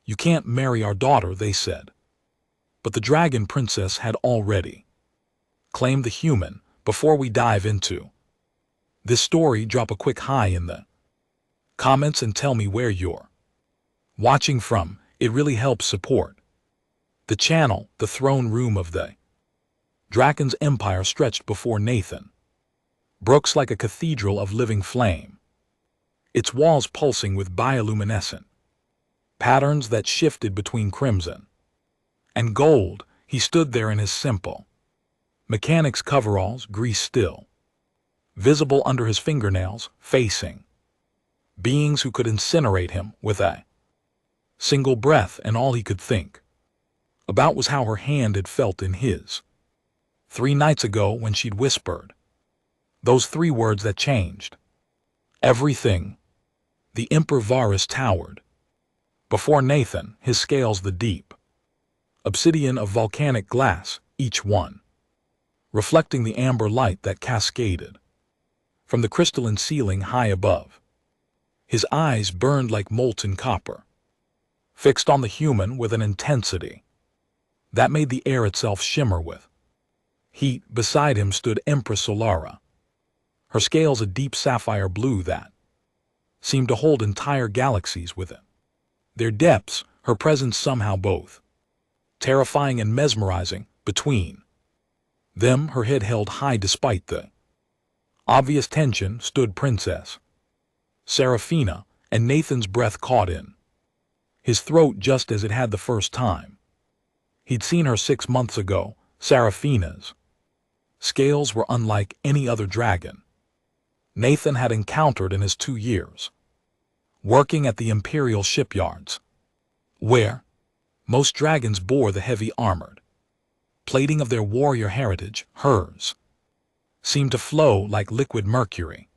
"You can't marry our daughter," they said. But the dragon princess had already claimed the human. Before we dive into this story, drop a quick hi in the comments and tell me where you're watching from. It really helps support the channel. The throne room of the dragon's empire stretched before Nathan Brooks like a cathedral of living flame, its walls pulsing with bioluminescent patterns that shifted between crimson and gold. He stood there in his simple mechanic's coveralls, grease still visible under his fingernails, facing beings who could incinerate him with a single breath, and all he could think about was how her hand had felt in his 3 nights ago when she'd whispered those 3 words that changed everything. The Emperor Varus towered before Nathan, his scales the deep obsidian of volcanic glass, each one reflecting the amber light that cascaded from the crystalline ceiling high above. His eyes burned like molten copper, fixed on the human with an intensity that made the air itself shimmer with heat. Beside him stood Empress Solara, her scales a deep sapphire blue that seemed to hold entire galaxies within their depths. Her presence somehow both terrifying and mesmerizing. Between them, her head held high despite the obvious tension, stood Princess Seraphina, and Nathan's breath caught in his throat just as it had the first time he'd seen her 6 months ago. Seraphina's scales were unlike any other dragon Nathan had encountered in his 2 years working at the imperial shipyards, where most dragons bore the heavy armored plating of their warrior heritage. Hers seemed to flow like liquid mercury,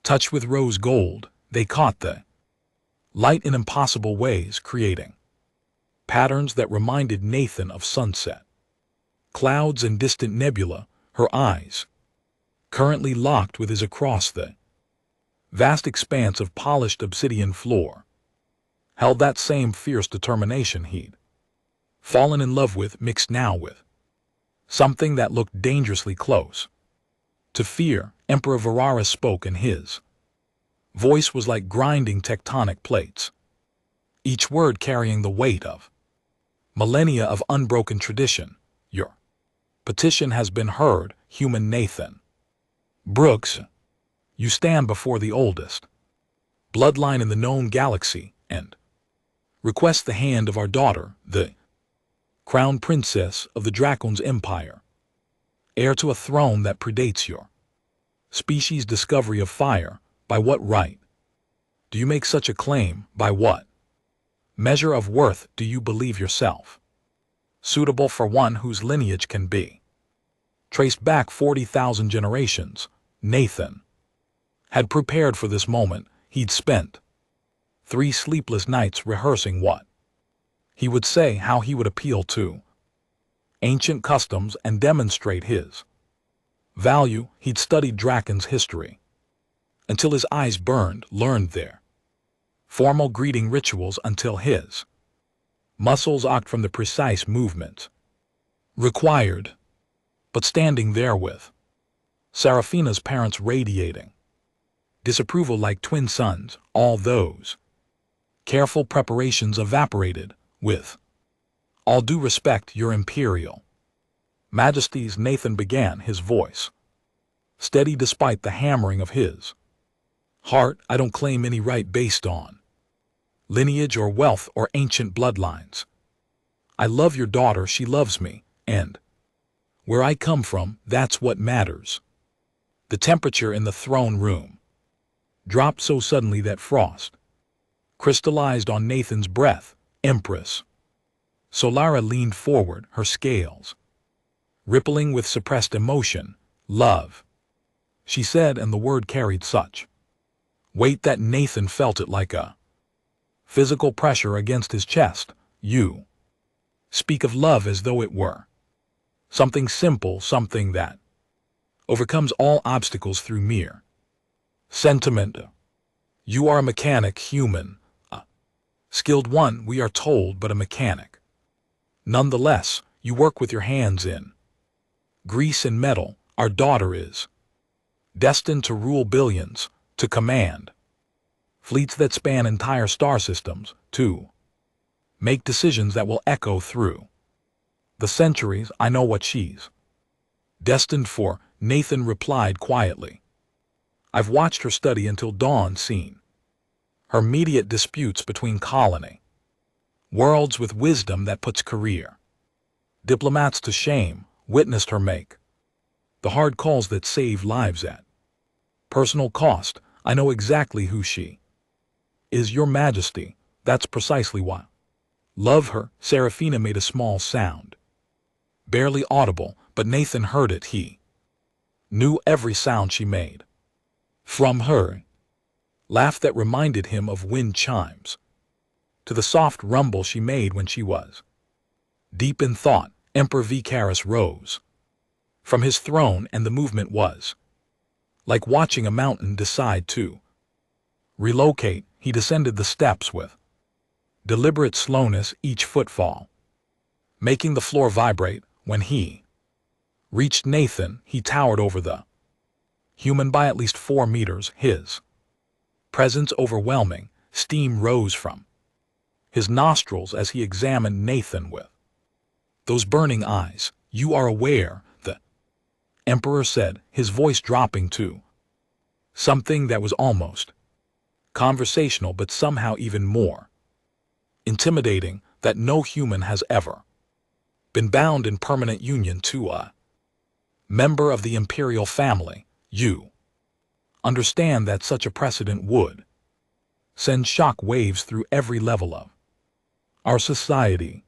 touched with rose gold. They caught the light in impossible ways, creating patterns that reminded Nathan of sunset, clouds, and distant nebula. Her eyes, currently locked with his across the vast expanse of polished obsidian floor, held that same fierce determination he'd fallen in love with, mixed now with something that looked dangerously close to fear. Emperor Varus spoke, and his voice was like grinding tectonic plates, each word carrying the weight of millennia of unbroken tradition. "Your petition has been heard, human Nathan Brooks. You stand before the oldest bloodline in the known galaxy and request the hand of our daughter, the crown princess of the Dracon's empire, heir to a throne that predates your species' discovery of fire. By what right do you make such a claim? By what measure of worth do you believe yourself suitable for one whose lineage can be traced back 40,000 generations?" Nathan had prepared for this moment. He'd spent 3 sleepless nights rehearsing what he would say, how he would appeal to ancient customs and demonstrate his value. He'd studied Dracon's history until his eyes burned, learned their formal greeting rituals until his muscles ached from the precise movements required. But standing there with Seraphina's parents radiating disapproval like twin suns, all those careful preparations evaporated. "With all due respect, your imperial majesties," Nathan began, his voice steady despite the hammering of his heart, "I don't claim any right based on lineage or wealth or ancient bloodlines. I love your daughter, she loves me, and where I come from, that's what matters." The temperature in the throne room dropped so suddenly that frost crystallized on Nathan's breath. Empress Solara leaned forward, her scales rippling with suppressed emotion. "Love," she said, and the word carried such weight that Nathan felt it like a physical pressure against his chest. "You speak of love as though it were something simple, something that overcomes all obstacles through mere sentiment. You are a mechanic, human, a Skilled one, we are told, but a mechanic. Nonetheless, you work with your hands in grease and metal. Our daughter is destined to rule billions, to command fleets that span entire star systems, to make decisions that will echo through the centuries. I know what she's destined for, Nathan replied quietly. I've watched her study until dawn, seen her immediate disputes between colony worlds with wisdom that puts career diplomats to shame, witnessed her make the hard calls that save lives at personal cost. I know exactly who she is, Your Majesty. That's precisely why. Love her. Serafina made a small sound, barely audible, but Nathan heard it. He knew every sound she made. From her laugh that reminded him of wind chimes, to the soft rumble she made when she was deep in thought, Emperor Vicaris rose from his throne, and the movement was like watching a mountain decide to relocate. He descended the steps with deliberate slowness, each footfall making the floor vibrate. When he reached Nathan, he towered over the human by at least 4 meters, his presence overwhelming. Steam rose from his nostrils as he examined Nathan with those burning eyes. You are aware, the Emperor said, his voice dropping to something that was almost conversational, but somehow even more intimidating, that no human has ever been bound in permanent union to a member of the imperial family. You understand that such a precedent would send shock waves through every level of our society.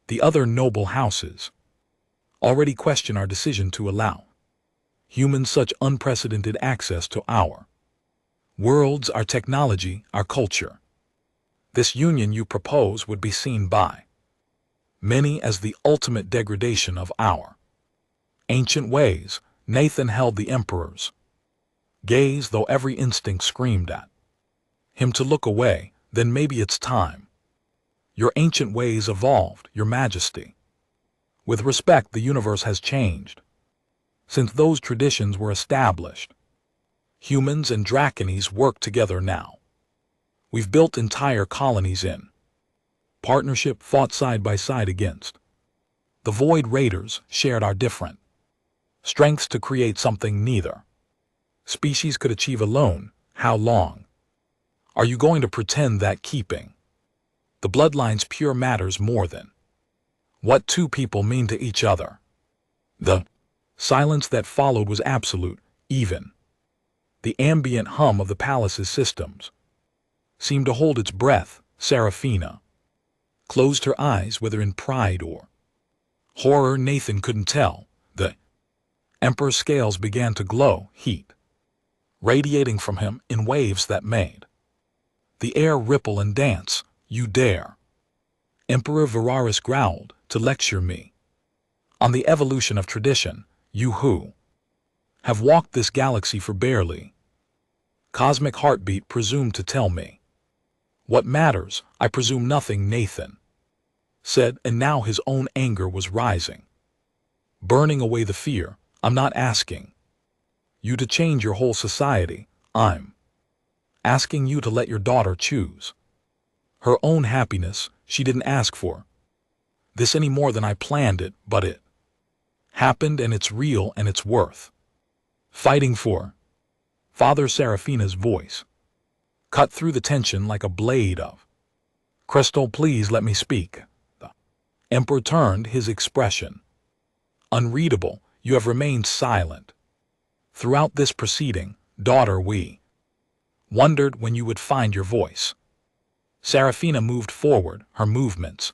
The other noble houses already question our decision to allow humans such unprecedented access to our worlds, our technology, our culture. This union you propose would be seen by many as the ultimate degradation of our ancient ways. Nathan held the Emperor's gaze, though every instinct screamed at him to look away. Then maybe it's time. Your ancient ways evolved, Your Majesty. With respect, the universe has changed since those traditions were established. Humans and Dracones work together now. We've built entire colonies in partnership, fought side by side against the Void Raiders, shared our different strengths to create something neither species could achieve alone. How long are you going to pretend that keeping the bloodlines pure matters more than what two people mean to each other? The silence that followed was absolute. Even the ambient hum of the palace's systems seemed to hold its breath. Serafina closed her eyes, whether in pride or horror Nathan couldn't tell. The Emperor's scales began to glow, heat radiating from him in waves that made the air ripple and dance. You dare, Emperor Viraris growled, to lecture me on the evolution of tradition, you who have walked this galaxy for barely cosmic heartbeat, presume to tell me what matters? I presume nothing, Nathan said, and now his own anger was rising, burning away the fear. I'm not asking you to change your whole society. I'm asking you to let your daughter choose her own happiness. She didn't ask for this any more than I planned it, but it happened, and it's real, and it's worth fighting for. Father Serafina's voice cut through the tension like a blade of crystal. Please let me speak. The Emperor turned, his expression unreadable. You have remained silent throughout this proceeding, daughter. We wondered when you would find your voice. Serafina moved forward, her movements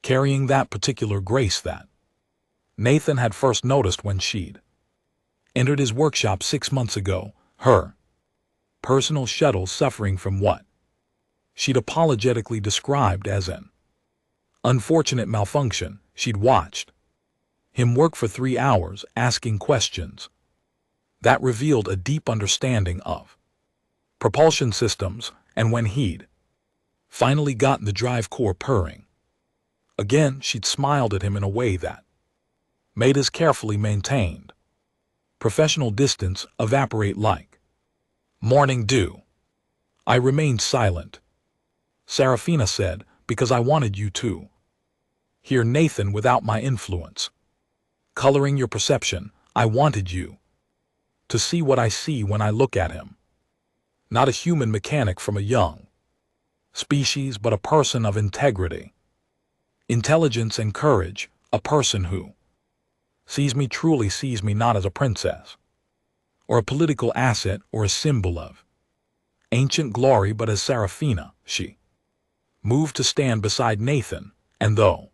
carrying that particular grace that Nathan had first noticed when she'd entered his workshop 6 months ago, her personal shuttle suffering from what she'd apologetically described as an unfortunate malfunction. She'd watched him work for 3 hours, asking questions that revealed a deep understanding of propulsion systems, and when he'd finally gotten the drive core purring. Again, she'd smiled at him in a way that made his carefully maintained professional distance evaporate like morning dew. I remained silent. Serafina said, because I wanted you to hear Nathan without my influence. Coloring your perception, I wanted you to see what I see when I look at him. Not a human mechanic from a young species, but a person of integrity, intelligence and courage, a person who sees me truly sees me not as a princess, or a political asset or a symbol of ancient glory, but as Serafina. She moved to stand beside Nathan, and though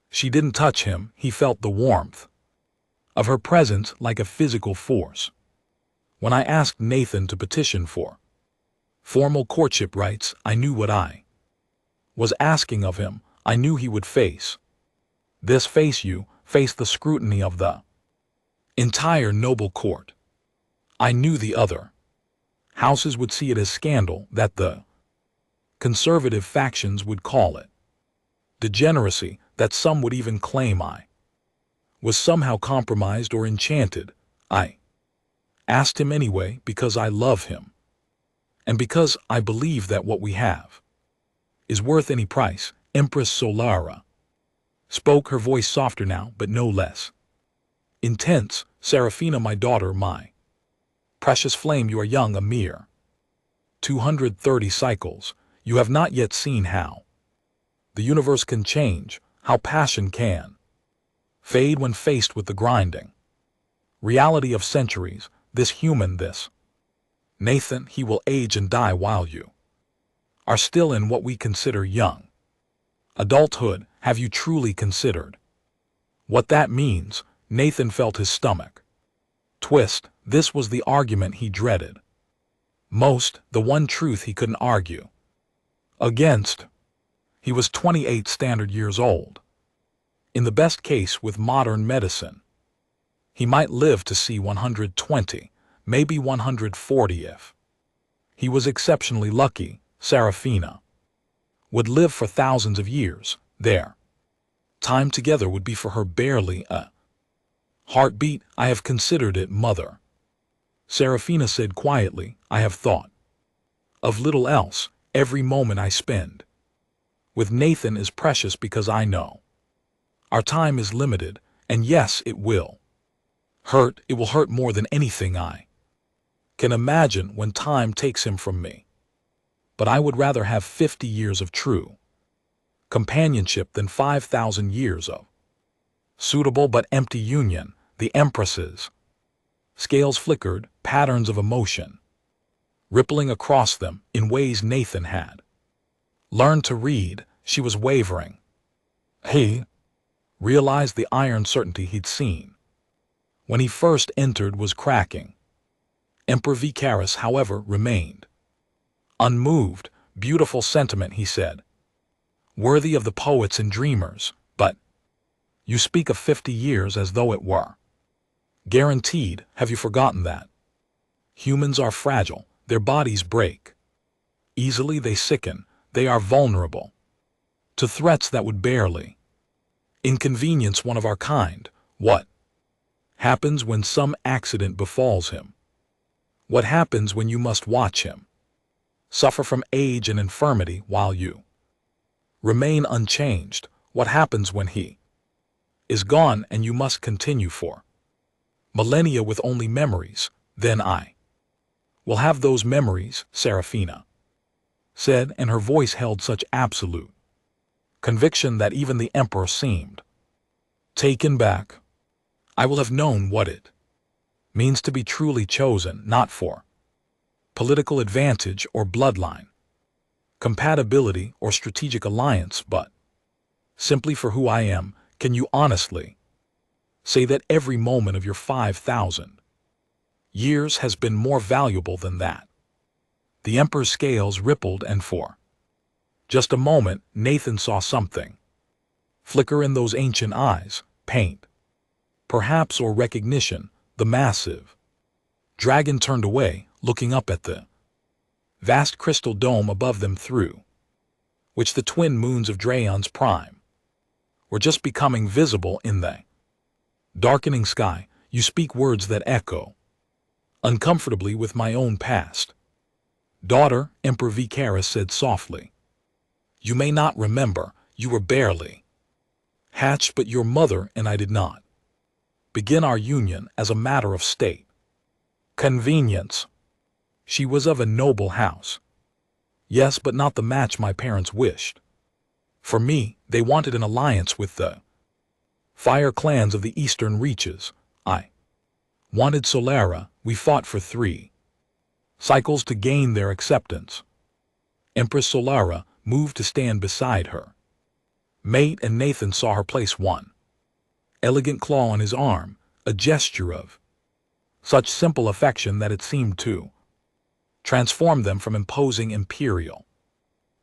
she didn't touch him, he felt the warmth of her presence like a physical force. When I asked Nathan to petition for formal courtship rights, I knew what I was asking of him. I knew he would face the scrutiny of the entire noble court. I knew the other houses would see it as scandal, that the conservative factions would call it degeneracy, that some would even claim I was somehow compromised or enchanted. I asked him anyway because I love him, and because I believe that what we have is worth any price. Empress Solara spoke, her voice softer now, but no less intense. Serafina, my daughter, my precious flame, you are young, a mere 230 cycles. You have not yet seen how the universe can change, how passion can fade when faced with the grinding reality of centuries. This human, this Nathan, he will age and die while you are still in what we consider young adulthood. Have you truly considered what that means? Nathan felt his stomach twist. This was the argument he dreaded most, the one truth he couldn't argue against. He was 28 standard years old. In the best case, with modern medicine, he might live to see 120, maybe 140 if he was exceptionally lucky. Serafina would live for thousands of years. Their time together would be for her barely a heartbeat. I have considered it, mother, Serafina said quietly. I have thought of little else. Every moment I spend with Nathan is precious because I know our time is limited, and yes, it will hurt. It will hurt more than anything I can imagine when time takes him from me. But I would rather have 50 years of true companionship than 5,000 years of suitable but empty union. The Empress's scales flickered, patterns of emotion rippling across them in ways Nathan had learned to read. She was wavering. He realized the iron certainty he'd seen when he first entered was cracking. Emperor Vicaris, however, remained unmoved. Beautiful sentiment, he said, worthy of the poets and dreamers, but you speak of 50 years as though it were guaranteed. Have you forgotten that humans are fragile? Their bodies break easily, they sicken, they are vulnerable to threats that would barely inconvenience one of our kind. What happens when some accident befalls him? What happens when you must watch him suffer from age and infirmity while you remain unchanged? What happens when he is gone and you must continue for millennia with only memories? Then I will have those memories, Serafina said, and her voice held such absolute conviction that even the emperor seemed taken back. I will have known what it means to be truly chosen, not for political advantage or bloodline compatibility or strategic alliance, but simply for who I am. Can you honestly say that every moment of your 5,000 years has been more valuable than that? The emperor's scales rippled, and for just a moment Nathan saw something flicker in those ancient eyes, paint, perhaps, or recognition. The massive dragon turned away, looking up at the vast crystal dome above them through which the twin moons of Draeon's prime were just becoming visible in the darkening sky. You speak words that echo uncomfortably with my own past. Daughter, Emperor Vicaris said softly. You may not remember, you were barely hatched, but your mother and I did not begin our union as a matter of state convenience. She was of a noble house. Yes, but not the match my parents wished. For me, they wanted an alliance with the fire clans of the eastern reaches. I wanted Solara. We fought for 3 cycles to gain their acceptance. Empress Solara moved to stand beside her mate, and Nathan saw her place one elegant claw on his arm, a gesture of such simple affection that it seemed to transform them from imposing imperial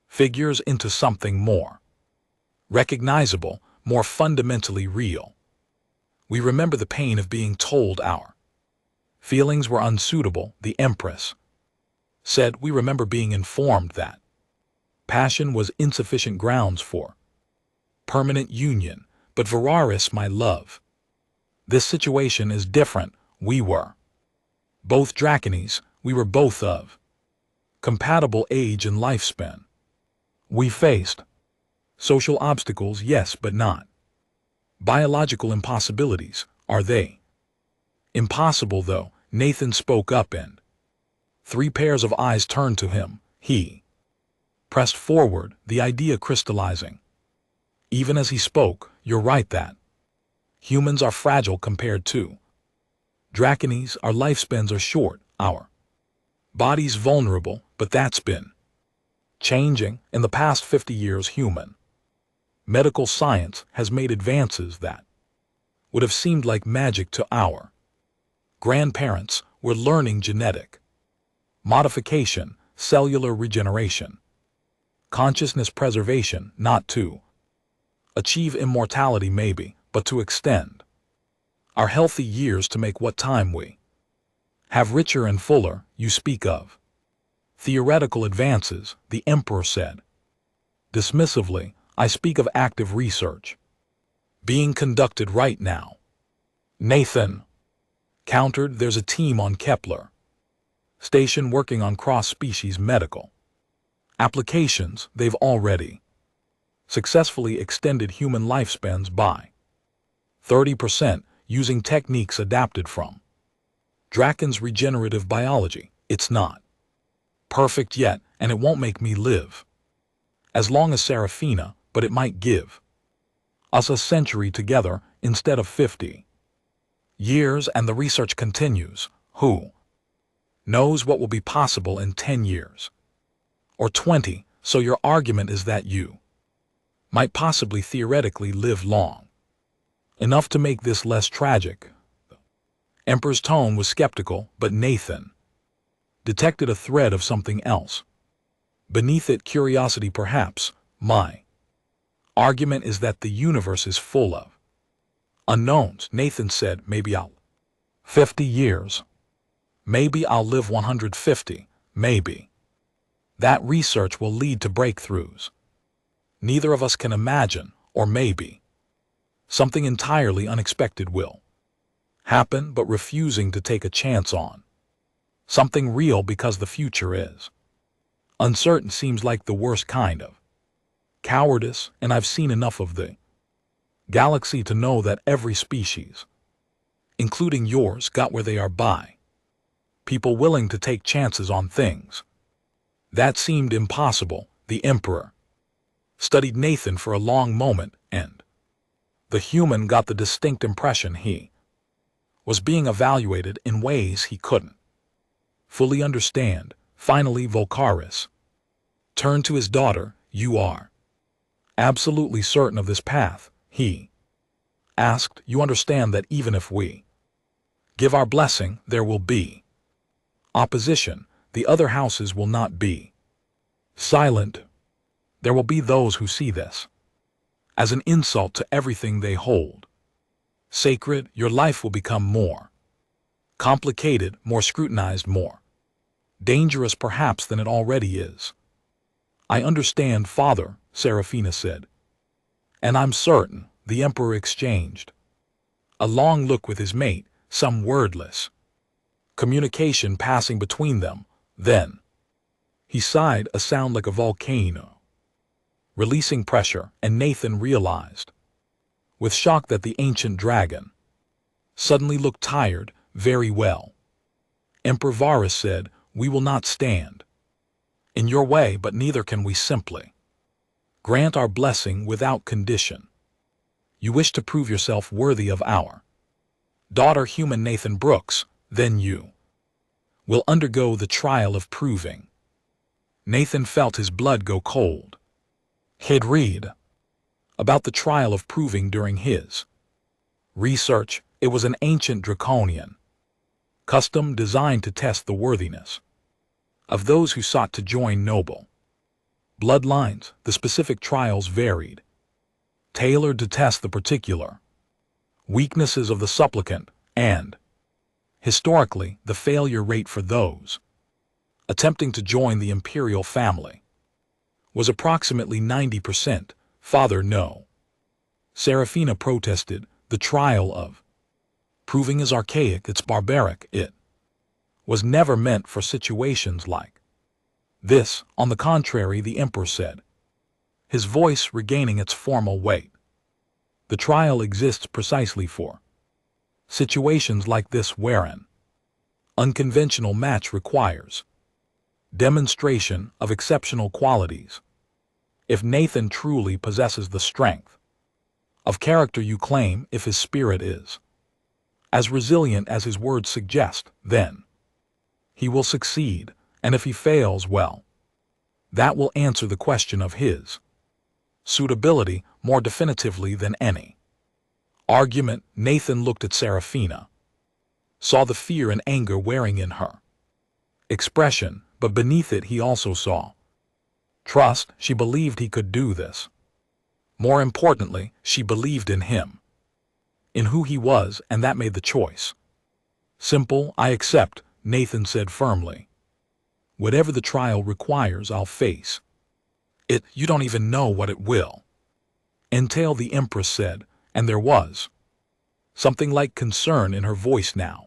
figures into something more recognizable, more fundamentally real. We remember the pain of being told our feelings were unsuitable, the Empress said. We remember being informed that passion was insufficient grounds for permanent union. But Veraris, my love, this situation is different. We were both Dracones. We were both of compatible age and lifespan. We faced social obstacles, yes, but not biological impossibilities. Are they impossible, though? Nathan spoke up, and 3 pairs of eyes turned to him. He pressed forward, the idea crystallizing. Even as he spoke, you're right that humans are fragile compared to Dracones. Our lifespans are short, our bodies vulnerable, but that's been changing. In the past 50 years, human medical science has made advances that would have seemed like magic to our grandparents. We're learning genetic modification, cellular regeneration, consciousness preservation, not to achieve immortality maybe, but to extend our healthy years, to make what time we have richer and fuller. You speak of theoretical advances, the Emperor said dismissively. I speak of active research being conducted right now. Nathan countered. There's a team on Kepler station working on cross-species medical applications. They've already successfully extended human lifespans by 30% using techniques adapted from Dracon's regenerative biology. It's not perfect yet, and it won't make me live as long as Seraphina, but it might give us a century together instead of 50 years, and the research continues. Who knows what will be possible in 10 years or 20? So your argument is that you might possibly theoretically live long enough to make this less tragic. The Emperor's tone was skeptical, but Nathan detected a thread of something else beneath it. Curiosity, perhaps. My argument is that the universe is full of unknowns. Nathan said, maybe I'll 50 years. Maybe I'll live 150. Maybe that research will lead to breakthroughs neither of us can imagine, or maybe something entirely unexpected will happen, but refusing to take a chance on something real because the future is uncertain seems like the worst kind of cowardice, and I've seen enough of the galaxy to know that every species, including yours, got where they are by people willing to take chances on things that seemed impossible. The Emperor studied Nathan for a long moment, and the human got the distinct impression he was being evaluated in ways he couldn't fully understand. Finally, Volcaris turned to his daughter. You are absolutely certain of this path? He asked. You understand that even if we give our blessing, there will be opposition. The other houses will not be silent. There will be those who see this as an insult to everything they hold sacred. Your life will become more complicated, more scrutinized, more dangerous perhaps than it already is. I understand, Father, Seraphina said. And I'm certain, the Emperor exchanged a long look with his mate, some wordless communication passing between them. Then he sighed, a sound like a volcano, releasing pressure, and Nathan realized with shock that the ancient dragon suddenly looked tired. Very well, Emperor Varus said, we will not stand in your way, but neither can we simply grant our blessing without condition. You wish to prove yourself worthy of our daughter human Nathan Brooks, then you will undergo the trial of proving. Nathan felt his blood go cold. He'd read about the trial of proving during his research. It was an ancient draconian custom designed to test the worthiness of those who sought to join noble bloodlines. The specific trials varied, tailored to test the particular weaknesses of the supplicant, and historically, the failure rate for those attempting to join the imperial family was approximately 90%. Father, no, Seraphina protested. The trial of proving is archaic, it's barbaric. It was never meant for situations like this. On the contrary, the Emperor said, his voice regaining its formal weight. The trial exists precisely for situations like this, where an unconventional match requires demonstration of exceptional qualities. If Nathan truly possesses the strength of character you claim, if his spirit is as resilient as his words suggest, then he will succeed, and if he fails, well, that will answer the question of his suitability more definitively than any argument. Nathan looked at Seraphina, saw the fear and anger wearing in her expression, but beneath it he also saw trust. She believed he could do this. More importantly, she believed in him, in who he was, and that made the choice simple. I accept, Nathan said firmly. Whatever the trial requires, I'll face it. You don't even know what it will entail, the Empress said, and there was something like concern in her voice now.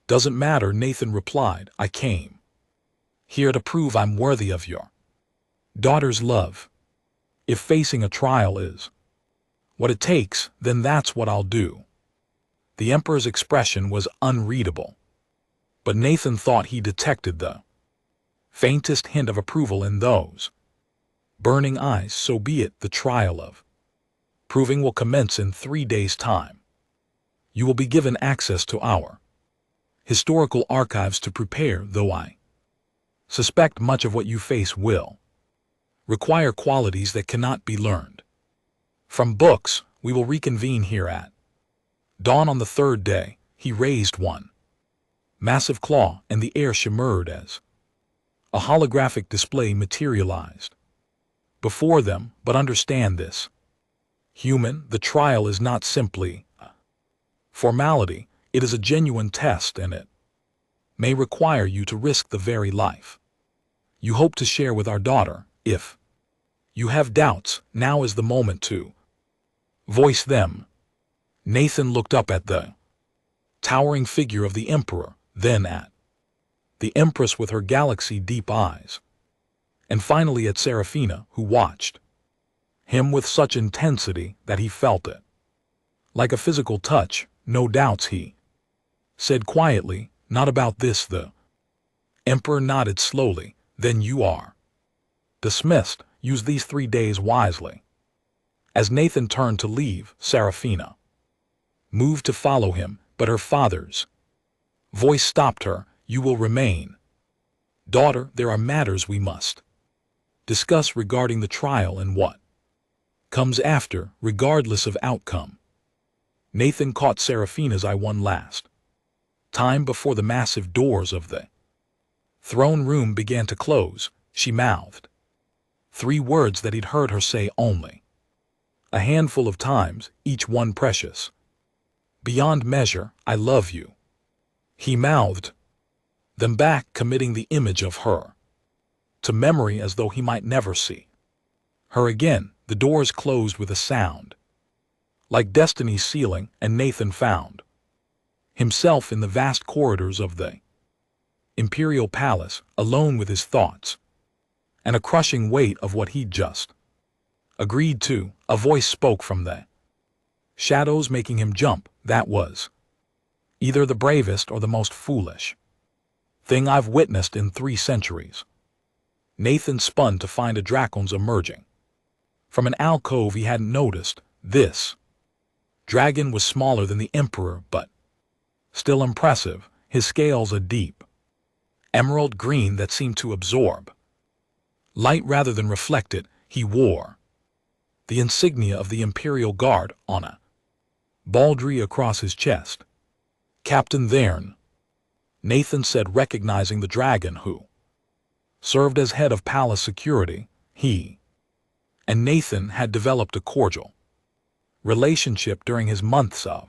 Doesn't matter, Nathan replied. I came here to prove I'm worthy of your daughter's love. If facing a trial is what it takes, then that's what I'll do. The Emperor's expression was unreadable, but Nathan thought he detected the faintest hint of approval in those burning eyes. So be it. The trial of proving will commence in 3 days' time. You will be given access to our historical archives to prepare, though I suspect much of what you face will require qualities that cannot be learned from books. We will reconvene here at dawn on the 3rd day. He raised one massive claw, and the air shimmered as a holographic display materialized before them. But understand this, human, the trial is not simply a formality. It is a genuine test, and it may require you to risk the very life you hope to share with our daughter. If you have doubts, now is the moment to voice them. Nathan looked up at the towering figure of the Emperor, then at the Empress with her galaxy-deep eyes, and finally at Seraphina, who watched him with such intensity that he felt it like a physical touch. No doubts, he said quietly. Not about this. The Emperor nodded slowly. Then you are dismissed. Use these 3 days wisely. As Nathan turned to leave, Seraphina moved to follow him, but her father's voice stopped her. You will remain. Daughter, there are matters we must discuss regarding the trial and what comes after, regardless of outcome. Nathan caught Seraphina's eye one last time before the massive doors of the throne room began to close. She mouthed 3 words that he'd heard her say only a handful of times, each one precious beyond measure. I love you. He mouthed them back, committing the image of her to memory as though he might never see her again. The doors closed with a sound, like destiny's sealing, and Nathan found himself in the vast corridors of the imperial palace, alone with his thoughts, and a crushing weight of what he'd just agreed to. A voice spoke from the shadows, making him jump. That was either the bravest or the most foolish thing I've witnessed in 3 centuries. Nathan spun to find a dragon's emerging from an alcove he hadn't noticed. This dragon was smaller than the emperor, but still impressive, his scales a deep emerald green that seemed to absorb light rather than reflect it. He wore the insignia of the Imperial Guard on a baldry across his chest. Captain Thern, Nathan said, recognizing the dragon who served as head of palace security. He and Nathan had developed a cordial relationship during his months of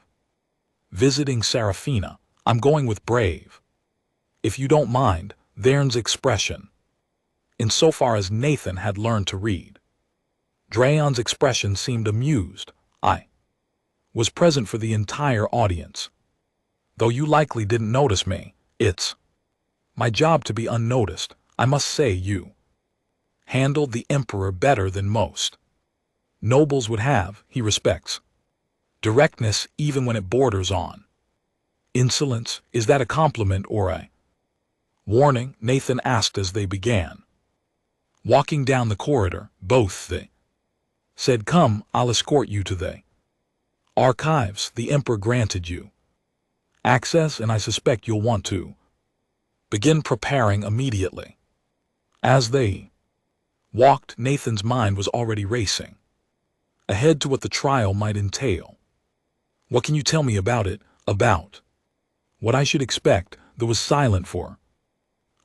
visiting Serafina. I'm going with Brave, if you don't mind. Thern's expression, insofar as Nathan had learned to read Draon's expression, seemed amused. I was present for the entire audience. Though you likely didn't notice me, it's my job to be unnoticed. I must say you handled the emperor better than most nobles would have. He respects directness even when it borders on insolence. Is that a compliment or a warning? Nathan asked as they began walking down the corridor. Both. They said, come, I'll escort you to the archives. The emperor granted you access, and I suspect you'll want to begin preparing immediately. As they walked, Nathan's mind was already racing ahead to what the trial might entail. What can you tell me about it? About what I should expect? There was silent for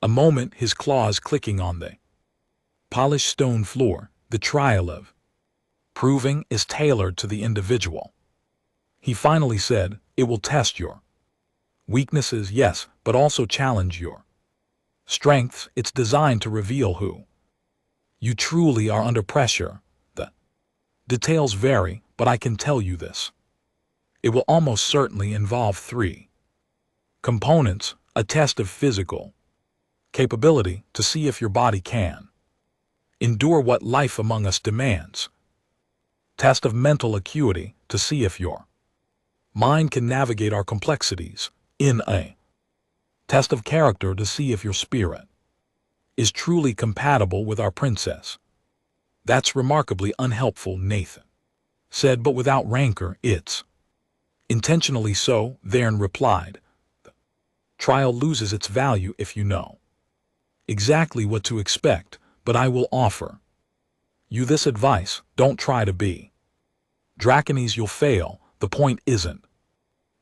a moment, his claws clicking on the polished stone floor. The trial of proving is tailored to the individual. He finally said, it will test your weaknesses, yes, but also challenge your strengths. It's designed to reveal who you truly are under pressure. The details vary, but I can tell you this. It will almost certainly involve 3 components: a test of physical capability to see if your body can endure what life among us demands; test of mental acuity to see if your mind can navigate our complexities; in a test of character to see if your spirit is truly compatible with our princess. That's remarkably unhelpful, Nathan said, but without rancor. It's intentionally so, Thern replied. The trial loses its value if you know exactly what to expect, but I will offer you this advice: don't try to be Draconese. You'll fail. The point isn't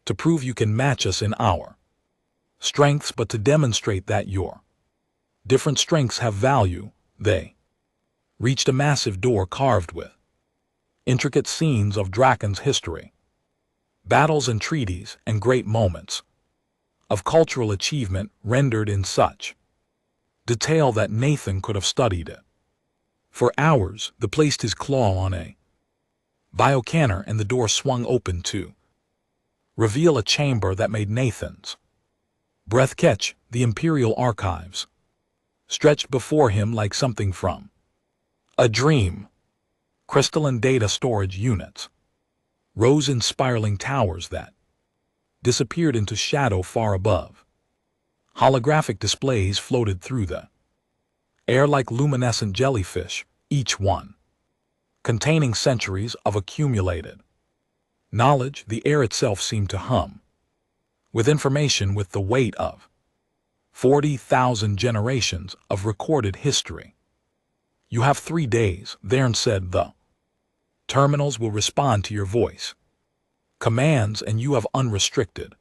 to prove you can match us in our strengths, but to demonstrate that your different strengths have value. They reached a massive door carved with intricate scenes of Dracon's history, battles and treaties, and great moments of cultural achievement rendered in such detail that Nathan could have studied it for hours. They placed his claw on a biocanner, and the door swung open to reveal a chamber that made Nathan's breath catch. The Imperial Archives stretched before him like something from a dream. Crystalline data storage units rose in spiraling towers that disappeared into shadow far above. Holographic displays floated through the air like luminescent jellyfish, each one containing centuries of accumulated knowledge. The air itself seemed to hum with information, with the weight of 40,000 generations of recorded history. You have 3 days, Thern said. The terminals will respond to your voice commands, and you have unrestricted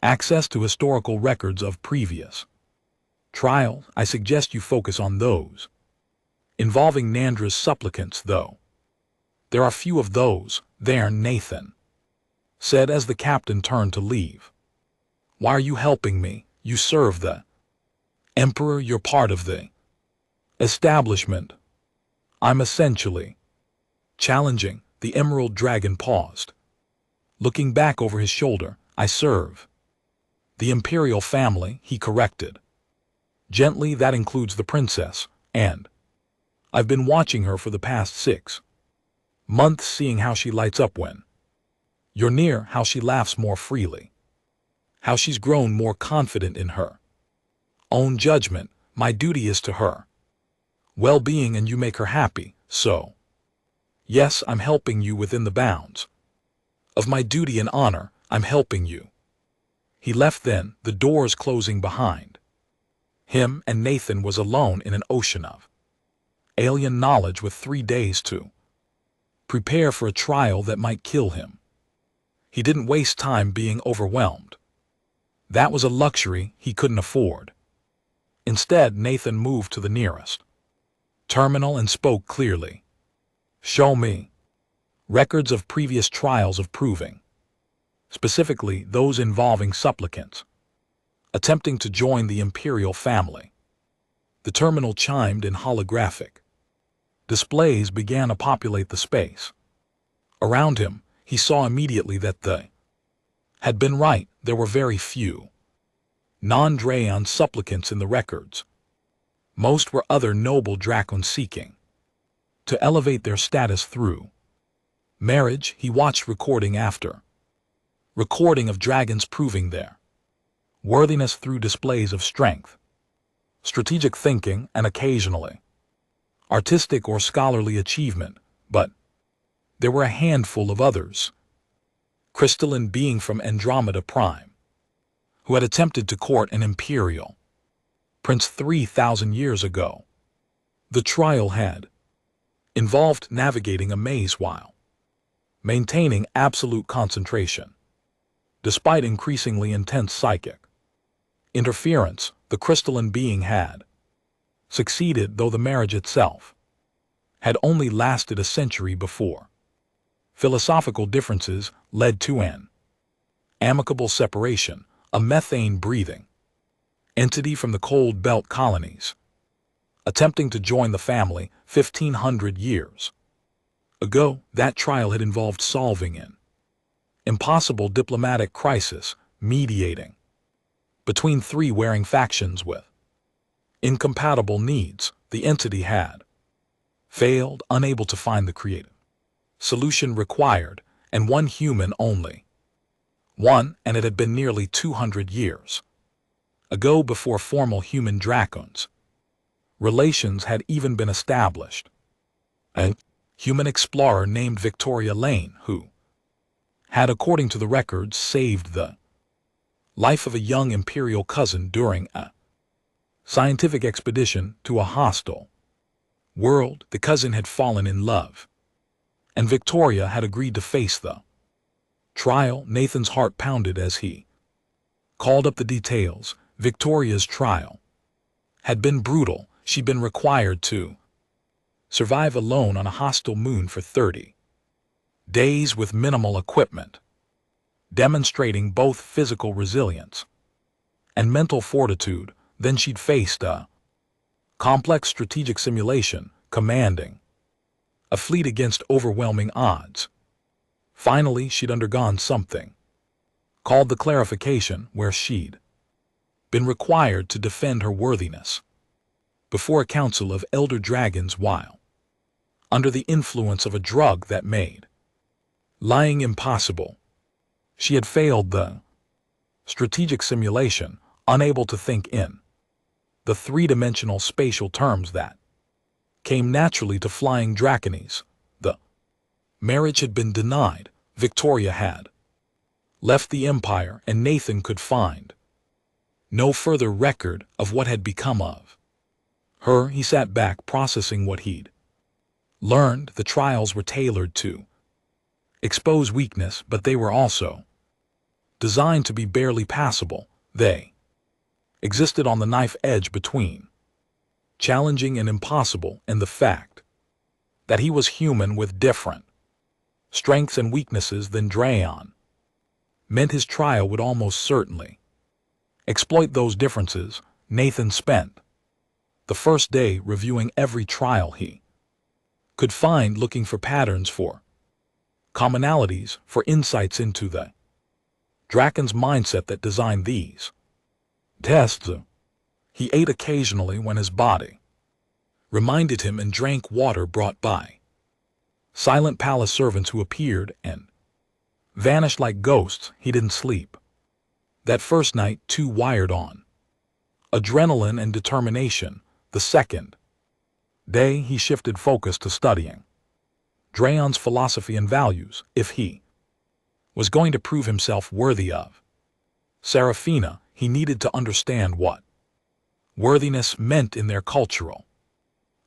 access to historical records of previous trials. I suggest you focus on those involving Nandra's supplicants, though there are few of those there, Nathan said as the captain turned to leave. Why are you helping me? You serve the emperor. You're part of the Establishment. I'm essentially challenging. The Emerald Dragon paused. Looking back over his shoulder, I serve the imperial family, he corrected. Gently, that includes the princess, and I've been watching her for the past 6 months, seeing how she lights up when you're near, how she laughs more freely, how she's grown more confident in her own judgment. My duty is to her well-being, and you make her happy, so yes, I'm helping you within the bounds of my duty and honor. I'm helping you. He left then, the doors closing behind him, and Nathan was alone in an ocean of alien knowledge with 3 days to prepare for a trial that might kill him. He didn't waste time being overwhelmed. That was a luxury he couldn't afford. Instead, Nathan moved to the nearest terminal and spoke clearly. Show me records of previous trials of proving, specifically those involving supplicants attempting to join the imperial family. The terminal chimed in holographic. Displays began to populate the space around him. He saw immediately that they had been right. There were very few non-Draon supplicants in the records. Most were other noble Dracons seeking to elevate their status through marriage. He watched recording after recording of dragons proving their worthiness through displays of strength, strategic thinking, and occasionally artistic or scholarly achievement. But there were a handful of others, crystalline being from Andromeda Prime, who had attempted to court an imperial prince 3,000 years ago. The trial had involved navigating a maze while maintaining absolute concentration. Despite increasingly intense psychic interference, the crystalline being had succeeded, though the marriage itself had only lasted a century before. Philosophical differences led to an amicable separation. A methane-breathing entity from the cold belt colonies attempting to join the family 1,500 years ago. That trial had involved solving an impossible diplomatic crisis, mediating between 3 warring factions with incompatible needs. The entity had failed, unable to find the creative solution required, and one human only. One, and it had been nearly 200 years ago before formal human Dracons relations had even been established. A human explorer named Victoria Lane, who had, according to the records, saved the life of a young imperial cousin during a scientific expedition to a hostile world. The cousin had fallen in love, and Victoria had agreed to face the trial. Nathan's heart pounded as he called up the details. Victoria's trial had been brutal. She'd been required to survive alone on a hostile moon for 30 days with minimal equipment, demonstrating both physical resilience and mental fortitude. Then she'd faced a complex strategic simulation, commanding a fleet against overwhelming odds. Finally, she'd undergone something called the clarification, where she'd been required to defend her worthiness before a council of elder dragons while under the influence of a drug that made lying impossible. She had failed the strategic simulation, unable to think in the 3-dimensional spatial terms that came naturally to flying Dracones. The marriage had been denied. Victoria had left the Empire, and Nathan could find no further record of what had become of her. He sat back, processing what he'd learned. The trials were tailored to expose weakness, but they were also designed to be barely passable. They existed on the knife edge between challenging and impossible, and the fact that he was human with different strengths and weaknesses than Draon meant his trial would almost certainly exploit those differences. Nathan spent The first day reviewing every trial he could find, looking for patterns, for commonalities, for insights into the Draken's mindset that designed these tests. He ate occasionally when his body reminded him and drank water brought by silent palace servants who appeared and vanished like ghosts. He didn't sleep that first night, too wired on adrenaline and determination. The second day he shifted focus to studying Draen's philosophy and values. If he was going to prove himself worthy of Seraphina, he needed to understand what worthiness meant in their cultural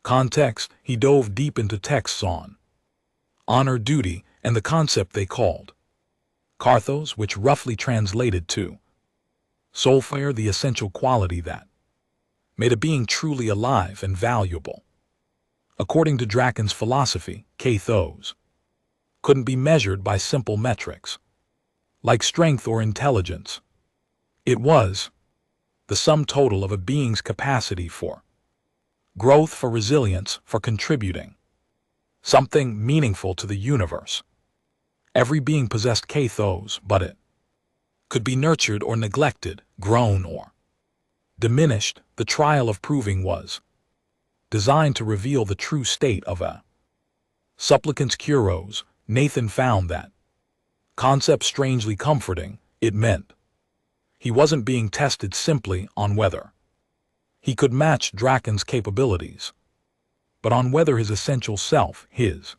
context. He dove deep into texts on honor, duty, and the concept they called Karthos, which roughly translated to soulfire, the essential quality that made a being truly alive and valuable. According to Draken's philosophy, Kathos couldn't be measured by simple metrics like strength or intelligence. It was the sum total of a being's capacity for growth, for resilience, for contributing something meaningful to the universe. Every being possessed Kathos, but it could be nurtured or neglected, grown or diminished. The trial of proving was designed to reveal the true state of a supplicant's kuros. Nathan found that concept strangely comforting. It meant he wasn't being tested simply on whether he could match Draken's capabilities, but on whether his essential self, his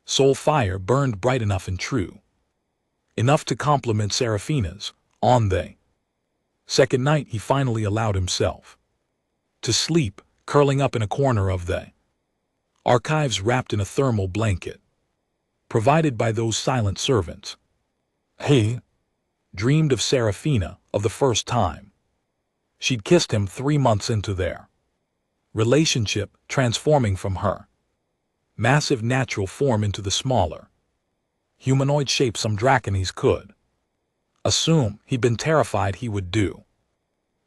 soul fire, burned bright enough and true enough to complement Seraphina's. On the second night, he finally allowed himself to sleep, curling up in a corner of the archives, wrapped in a thermal blanket provided by those silent servants. He dreamed of Seraphina, of the first time she'd kissed him 3 months into their relationship, transforming from her massive natural form into the smaller humanoid shape some Dracones could assume. He'd been terrified he would do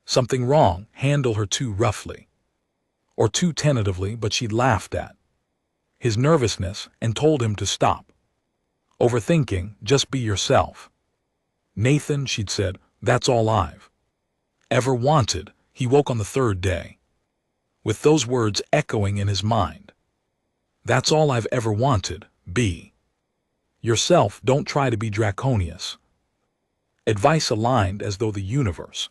something wrong, handle her too roughly or too tentatively, but she'd laughed at his nervousness and told him to stop overthinking, just be yourself. Nathan, she'd said, that's all I've ever wanted. He woke on the third day with those words echoing in his mind. That's all I've ever wanted. Be yourself, don't try to be draconious. Advice aligned as though the universe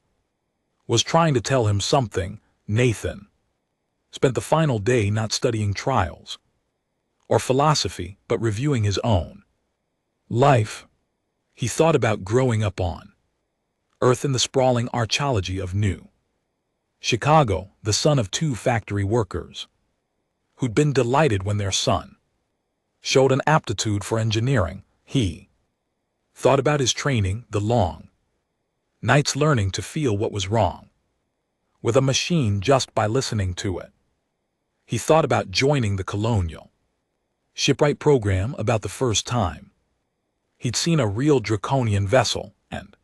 was trying to tell him something. Nathan spent the final day not studying trials or philosophy, but reviewing his own life. He thought about growing up on Earth in the sprawling archaeology of New Chicago, the son of 2 factory workers who'd been delighted when their son showed an aptitude for engineering. He thought about his training, the long nights learning to feel what was wrong with a machine just by listening to it. He thought about joining the colonial shipwright program, about the first time he'd seen a real draconian vessel and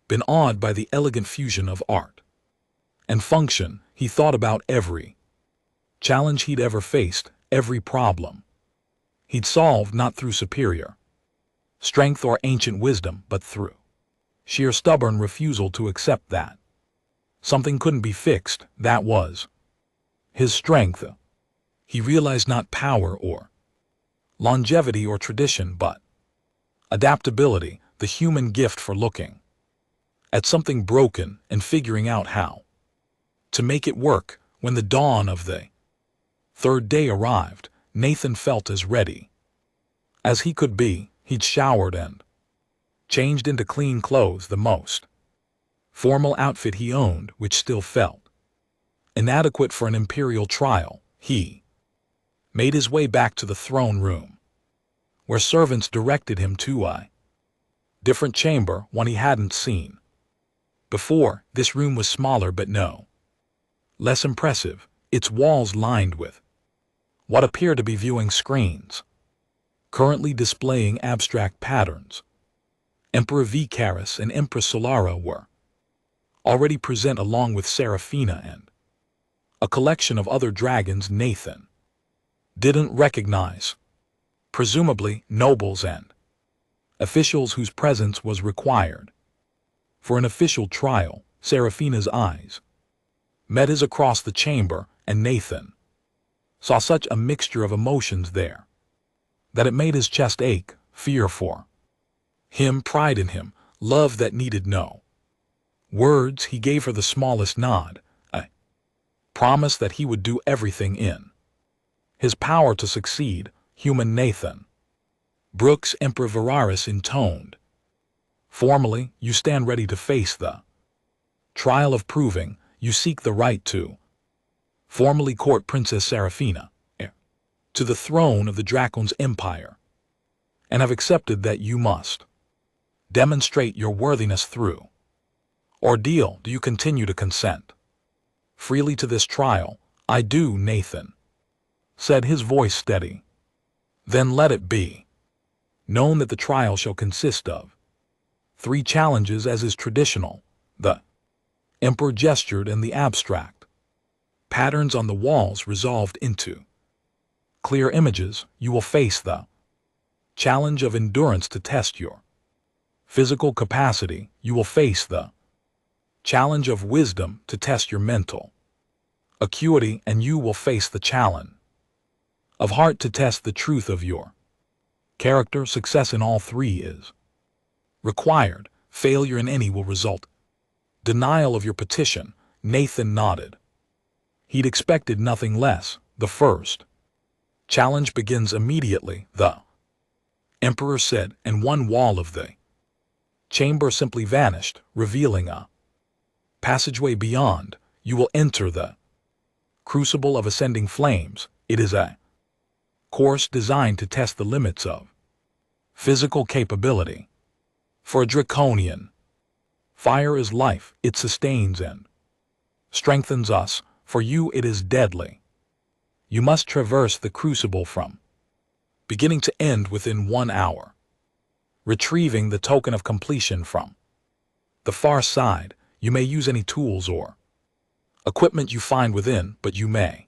been awed by the elegant fusion of art and function. He thought about every challenge he'd ever faced, every problem he'd solved, not through superior strength or ancient wisdom, but through sheer stubborn refusal to accept that something couldn't be fixed. That was his strength. He realized not power or longevity or tradition, but adaptability, the human gift for looking at something broken and figuring out how to make it work. When the dawn of the third day arrived, Nathan felt as ready as he could be. He'd showered and changed into clean clothes, the most formal outfit he owned, which still felt inadequate for an imperial trial. He made his way back to the throne room, where servants directed him to a different chamber, one he hadn't seen before. This room was smaller but no less impressive, its walls lined with what appeared to be viewing screens, currently displaying abstract patterns. Emperor Vicaris and Empress Solara were already present, along with Seraphina and a collection of other dragons Nathan didn't recognize, presumably nobles and officials whose presence was required. For an official trial, Seraphina's eyes met his across the chamber, and Nathan saw such a mixture of emotions there that it made his chest ache, fear for him, pride in him, love that needed no words. He gave her the smallest nod, a promise that he would do everything in his power to succeed. Human Nathan Brooks, Emperor Viraris intoned. Formally, you stand ready to face the trial of proving you seek the right to formally court Princess Seraphina to the throne of the Dracon's empire, and have accepted that you must demonstrate your worthiness through ordeal. Do you continue to consent freely to this trial? I do, Nathan said, his voice steady. Then let it be known that the trial shall consist of 3 challenges, as is traditional. The Emperor gestured, and the abstract patterns on the walls resolved into clear images. You will face the challenge of endurance to test your physical capacity. You will face the challenge of wisdom to test your mental acuity, and you will face the challenge of heart to test the truth of your character. Success in all 3 is required. Failure in any will result denial of your petition. Nathan nodded. He'd expected nothing less. The first challenge begins immediately, the Emperor said, and one wall of the chamber simply vanished, revealing a passageway beyond. You will enter the crucible of ascending flames. It is a course designed to test the limits of physical capability. For a draconian, fire is life. It sustains and strengthens us. For you it is deadly. You must traverse the crucible from beginning to end within 1 hour, retrieving the token of completion from the far side. You may use any tools or equipment you find within, but you may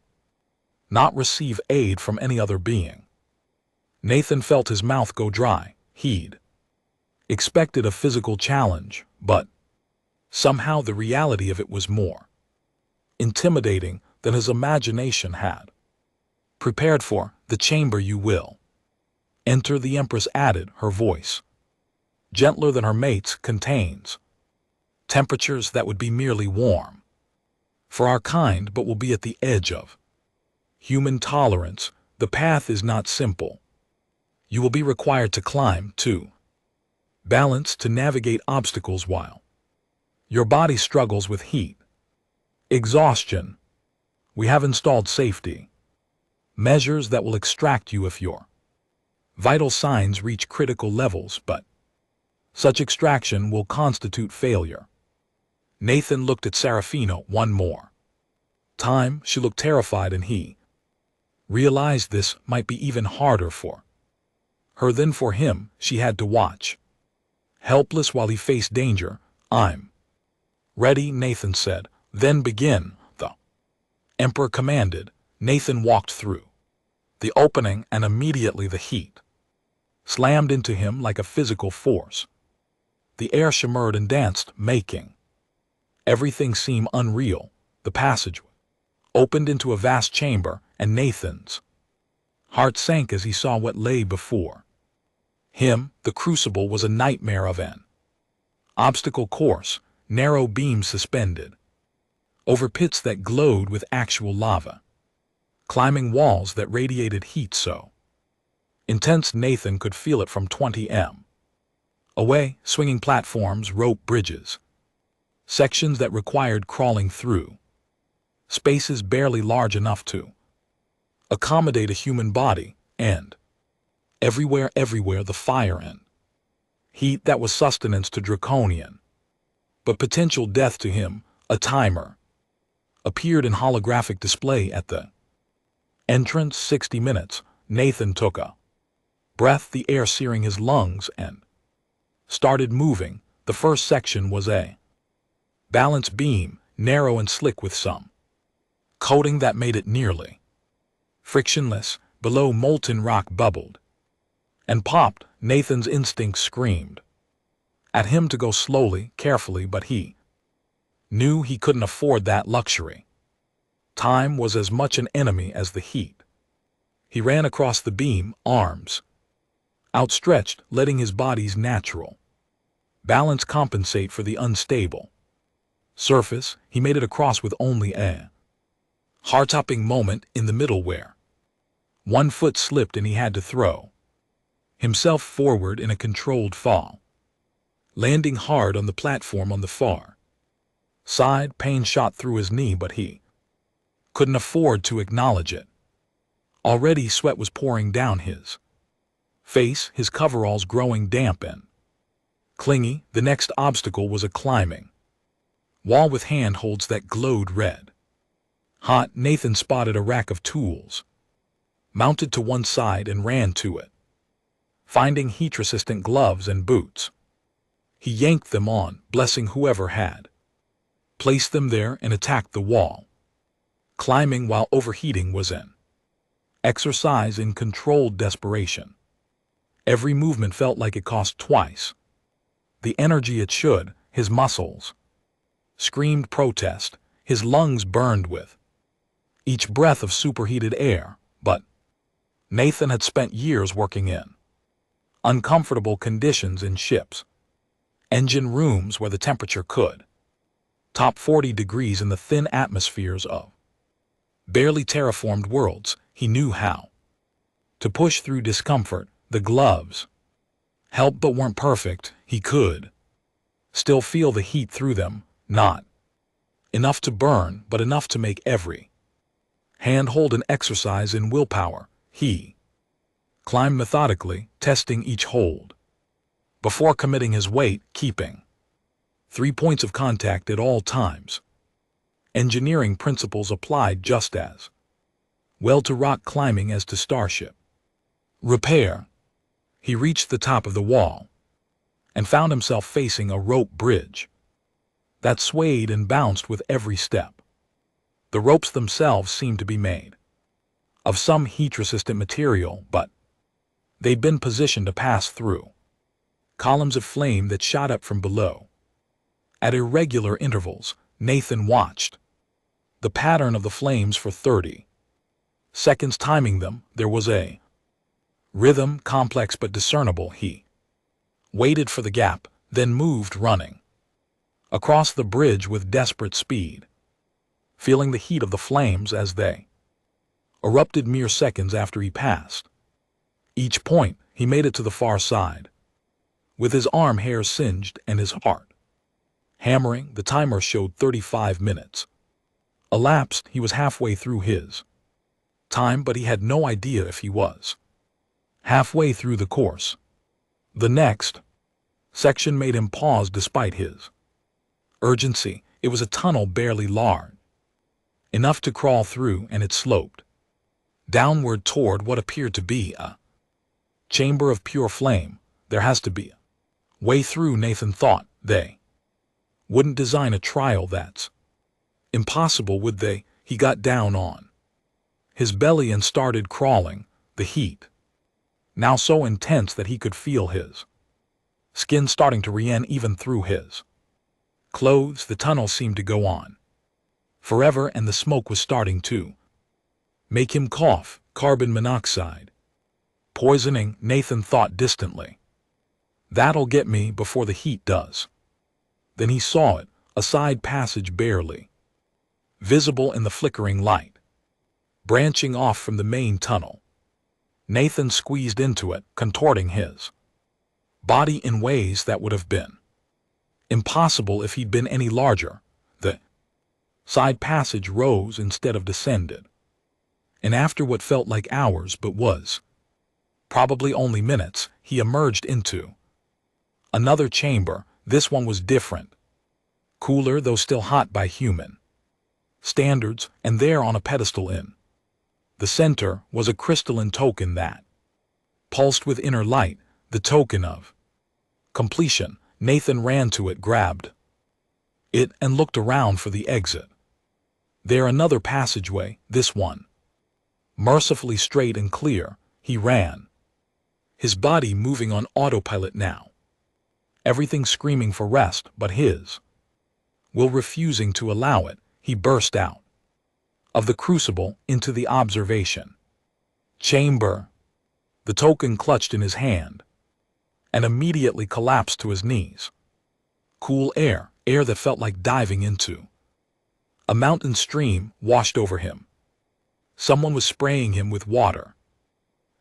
not receive aid from any other being. Nathan felt his mouth go dry. He'd expected a physical challenge, but somehow the reality of it was more intimidating than his imagination had prepared for. The chamber you will enter, the Empress added, her voice gentler than her mate's, contains temperatures that would be merely warm for our kind, but will be at the edge of human tolerance. The path is not simple. You will be required to climb, to balance, to navigate obstacles while your body struggles with heat, exhaustion. We have installed safety measures that will extract you if your vital signs reach critical levels, but such extraction will constitute failure. Nathan looked at Seraphina one more time. She looked terrified, and he realized this might be even harder for her than for him. She had to watch helpless while he faced danger. I'm ready, Nathan said. Then begin, the Emperor commanded. Nathan walked through the opening, and immediately the heat slammed into him like a physical force. The air shimmered and danced, making everything seem unreal. The passageway opened into a vast chamber, and Nathan's heart sank as he saw what lay before him. The crucible was a nightmare of an obstacle course, narrow beams suspended over pits that glowed with actual lava, climbing walls that radiated heat so intense Nathan could feel it from 20 m away, swinging platforms, rope bridges, sections that required crawling through spaces barely large enough to accommodate a human body, and everywhere the fire and heat that was sustenance to draconian, but potential death to him. A timer appeared in holographic display at the entrance. 60 minutes. Nathan took a breath, the air searing his lungs, and started moving. The first section was a balance beam, narrow and slick with some coating that made it nearly frictionless. Below, molten rock bubbled and popped. Nathan's instinct screamed at him to go slowly, carefully, but he knew he couldn't afford that luxury. Time was as much an enemy as the heat. He ran across the beam, arms outstretched, letting his body's natural balance compensate for the unstable surface. He made it across with only a heart-stopping moment in the middle where one foot slipped and he had to throw himself forward in a controlled fall, landing hard on the platform on the far side. Pain shot through his knee, but he couldn't afford to acknowledge it. Already sweat was pouring down his face, his coveralls growing damp and clingy. The next obstacle was a climbing wall with handholds that glowed red hot. Nathan spotted a rack of tools mounted to one side and ran to it. Finding heat-resistant gloves and boots, he yanked them on, blessing whoever had placed them there, and attacked the wall. Climbing while overheating was an exercise in controlled desperation. Every movement felt like it cost twice the energy it should. His muscles screamed protest, his lungs burned with each breath of superheated air. But Nathan had spent years working in uncomfortable conditions in ships' engine rooms where the temperature could top 40 degrees in the thin atmospheres of barely terraformed worlds. He knew how to push through discomfort. The gloves helped but weren't perfect. He could still feel the heat through them, not enough to burn, but enough to make every handhold an exercise in willpower. He climbed methodically, testing each hold before committing his weight, keeping 3 points of contact at all times. Engineering principles applied just as well to rock climbing as to starship repair. He reached the top of the wall and found himself facing a rope bridge that swayed and bounced with every step. The ropes themselves seemed to be made of some heat-resistant material, but they'd been positioned to pass through columns of flame that shot up from below. At irregular intervals, Nathan watched the pattern of the flames for 30 seconds, timing them. There was a rhythm, complex but discernible. He waited for the gap, then moved, running across the bridge with desperate speed, feeling the heat of the flames as they erupted mere seconds after he passed each point. He made it to the far side, with his arm hairs singed and his heart hammering. The timer showed 35 minutes elapsed. He was halfway through his time, but he had no idea if he was halfway through the course. The next section made him pause despite his urgency. It was a tunnel barely large enough to crawl through, and it sloped downward toward what appeared to be a chamber of pure flame. There has to be a way through, Nathan thought. They wouldn't design a trial that's impossible, would they? He got down on his belly and started crawling, the heat now so intense that he could feel his skin starting to rein even through his clothes. The tunnel seemed to go on forever, and the smoke was starting to make him cough. Carbon monoxide poisoning, Nathan thought distantly. That'll get me before the heat does. Then he saw it, a side passage barely visible in the flickering light, branching off from the main tunnel. Nathan squeezed into it, contorting his body in ways that would have been impossible if he'd been any larger. The side passage rose instead of descended, and after what felt like hours but was probably only minutes, he emerged into another chamber. This one was different, cooler though still hot by human standards, and there on a pedestal in the center was a crystalline token that pulsed with inner light, the token of completion. Nathan ran to it, grabbed it, and looked around for the exit. There another passageway, this one. Mercifully straight and clear, he ran. His body moving on autopilot now. Everything screaming for rest but his will refusing to allow it, he burst out of the crucible into the observation chamber. The token clutched in his hand and immediately collapsed to his knees. Cool air that felt like diving into a mountain stream, washed over him. Someone was spraying him with water.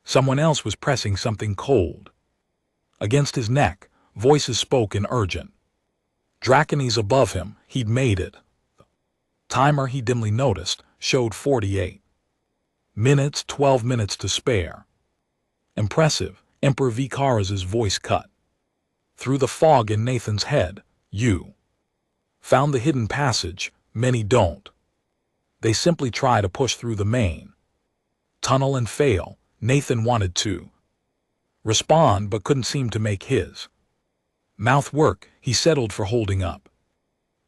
Someone else was pressing something cold against his neck. Voices spoke in urgent Draconese above him. He'd made it. Timer, he dimly noticed, showed 48 minutes, 12 minutes to spare. Impressive. Emperor Vikaras's voice cut through the fog in Nathan's head. You found the hidden passage. Many don't. They simply try to push through the main tunnel and fail. Nathan wanted to respond but couldn't seem to make his mouth work. He settled for holding up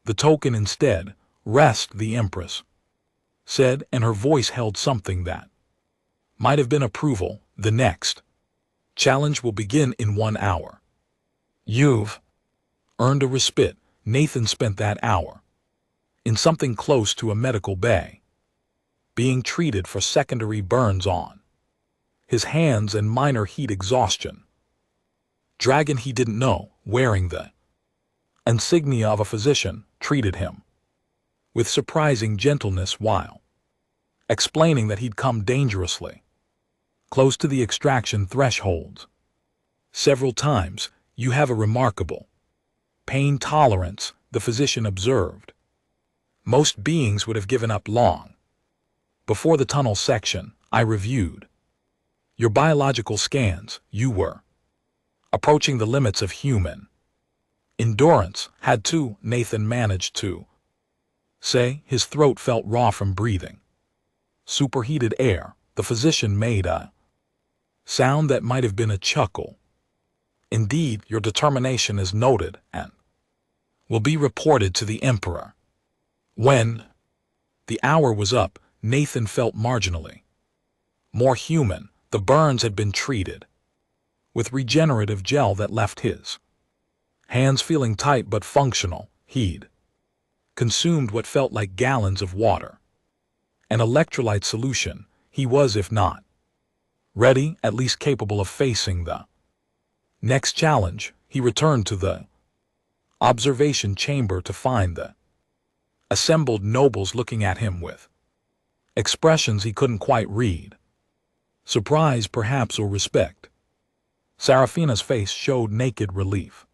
the token instead. Rest, the Empress said, and her voice held something that might have been approval. The next challenge will begin in 1 hour. You've earned a respite. Nathan spent that hour in something close to a medical bay, being treated for secondary burns on his hands and minor heat exhaustion. Dragon he didn't know, wearing the insignia of a physician, treated him with surprising gentleness while explaining that he'd come dangerously close to the extraction thresholds several times. You have a remarkable pain tolerance, the physician observed. Most beings would have given up long before the tunnel section. I reviewed your biological scans. You were approaching the limits of human endurance. Had to, Nathan managed to say. His throat felt raw from breathing superheated air. The physician made a sound that might have been a chuckle. Indeed, your determination is noted and will be reported to the Emperor. When the hour was up, Nathan felt marginally more human. The burns had been treated with regenerative gel that left his hands feeling tight but functional. He'd consumed what felt like gallons of water. An electrolyte solution. He was, if not ready, at least capable of facing the next challenge. He returned to the observation chamber to find the assembled nobles looking at him with expressions he couldn't quite read. Surprise, perhaps, or respect. Serafina's face showed naked relief,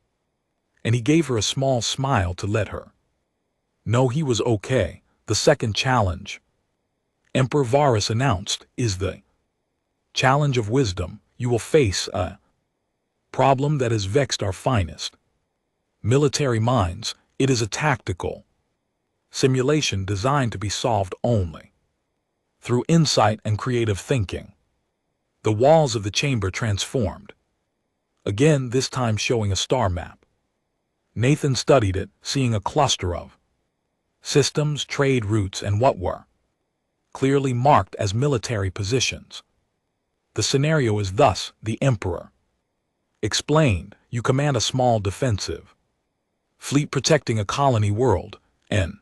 and he gave her a small smile to let her know he was okay. The second challenge, Emperor Varus announced, is the challenge of wisdom. You will face a problem that has vexed our finest military minds. It is a tactical simulation designed to be solved only through insight and creative thinking. The walls of the chamber transformed again, this time showing a star map. Nathan studied it, seeing a cluster of systems, trade routes, and what were clearly marked as military positions. The scenario is thus, the Emperor explained. You command a small defensive fleet protecting a colony world, an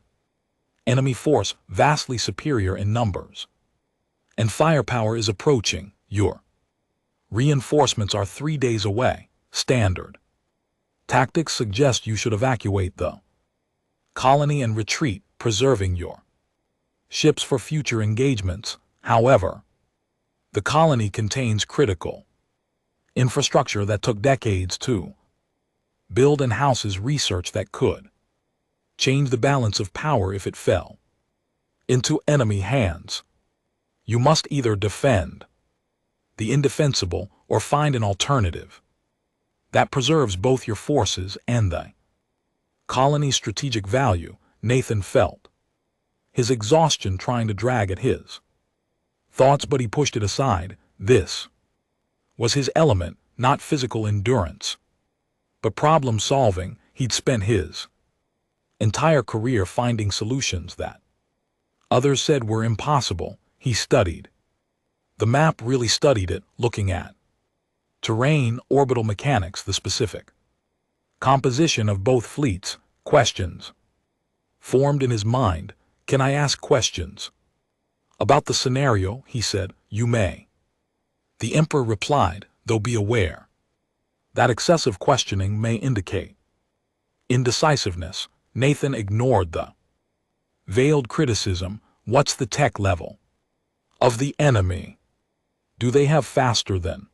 enemy force vastly superior in numbers and firepower is approaching. Your reinforcements are 3 days away. Standard tactics suggest you should evacuate the colony and retreat, preserving your ships for future engagements. However, the colony contains critical infrastructure that took decades to build and houses research that could change the balance of power if it fell into enemy hands. You must either defend the indefensible or find an alternative that preserves both your forces and the colony's strategic value. Nathan felt his exhaustion trying to drag at his thoughts, but he pushed it aside. This was his element, not physical endurance, but problem solving. He'd spent his entire career finding solutions that Others said were impossible. He studied. The map really studied it, looking at terrain, orbital mechanics, the specific composition of both fleets, questions formed in his mind. Can I ask questions about the scenario? He said. You may. The emperor replied, though be aware that excessive questioning may indicate indecisiveness. Nathan ignored the veiled criticism. What's the tech level of the enemy? Do they have faster than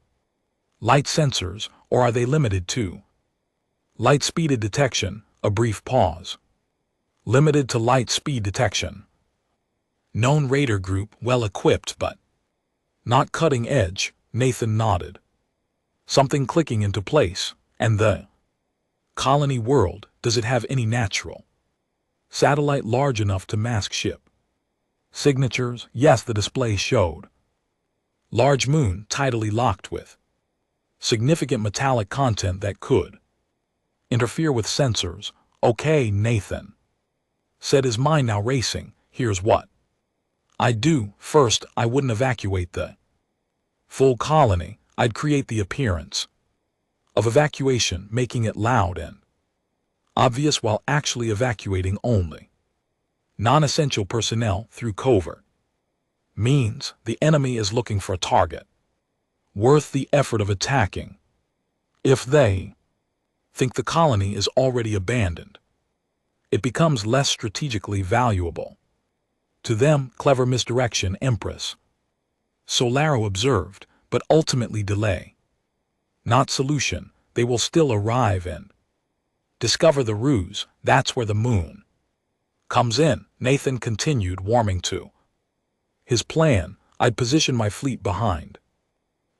light sensors, or are they limited to light-speed detection? A brief pause. Limited to light-speed detection. Known radar group, well-equipped but not cutting-edge. Nathan nodded. Something clicking into place. And the colony world, does it have any natural satellite large enough to mask ship signatures? Yes, the display showed large moon tidally locked with significant metallic content that could interfere with sensors. Okay, Nathan said, his mind now racing. Here's what I'd do. First, I wouldn't evacuate the full colony. I'd create the appearance of evacuation, making it loud and obvious while actually evacuating only non-essential personnel through covert means. The enemy is looking for a target worth the effort of attacking. If they think the colony is already abandoned, it becomes less strategically valuable to them. Clever misdirection, Empress Solaro observed, but ultimately delay, not solution. They will still arrive and discover the ruse. That's where the moon comes in. Nathan continued, warming to his plan. I'd position my fleet behind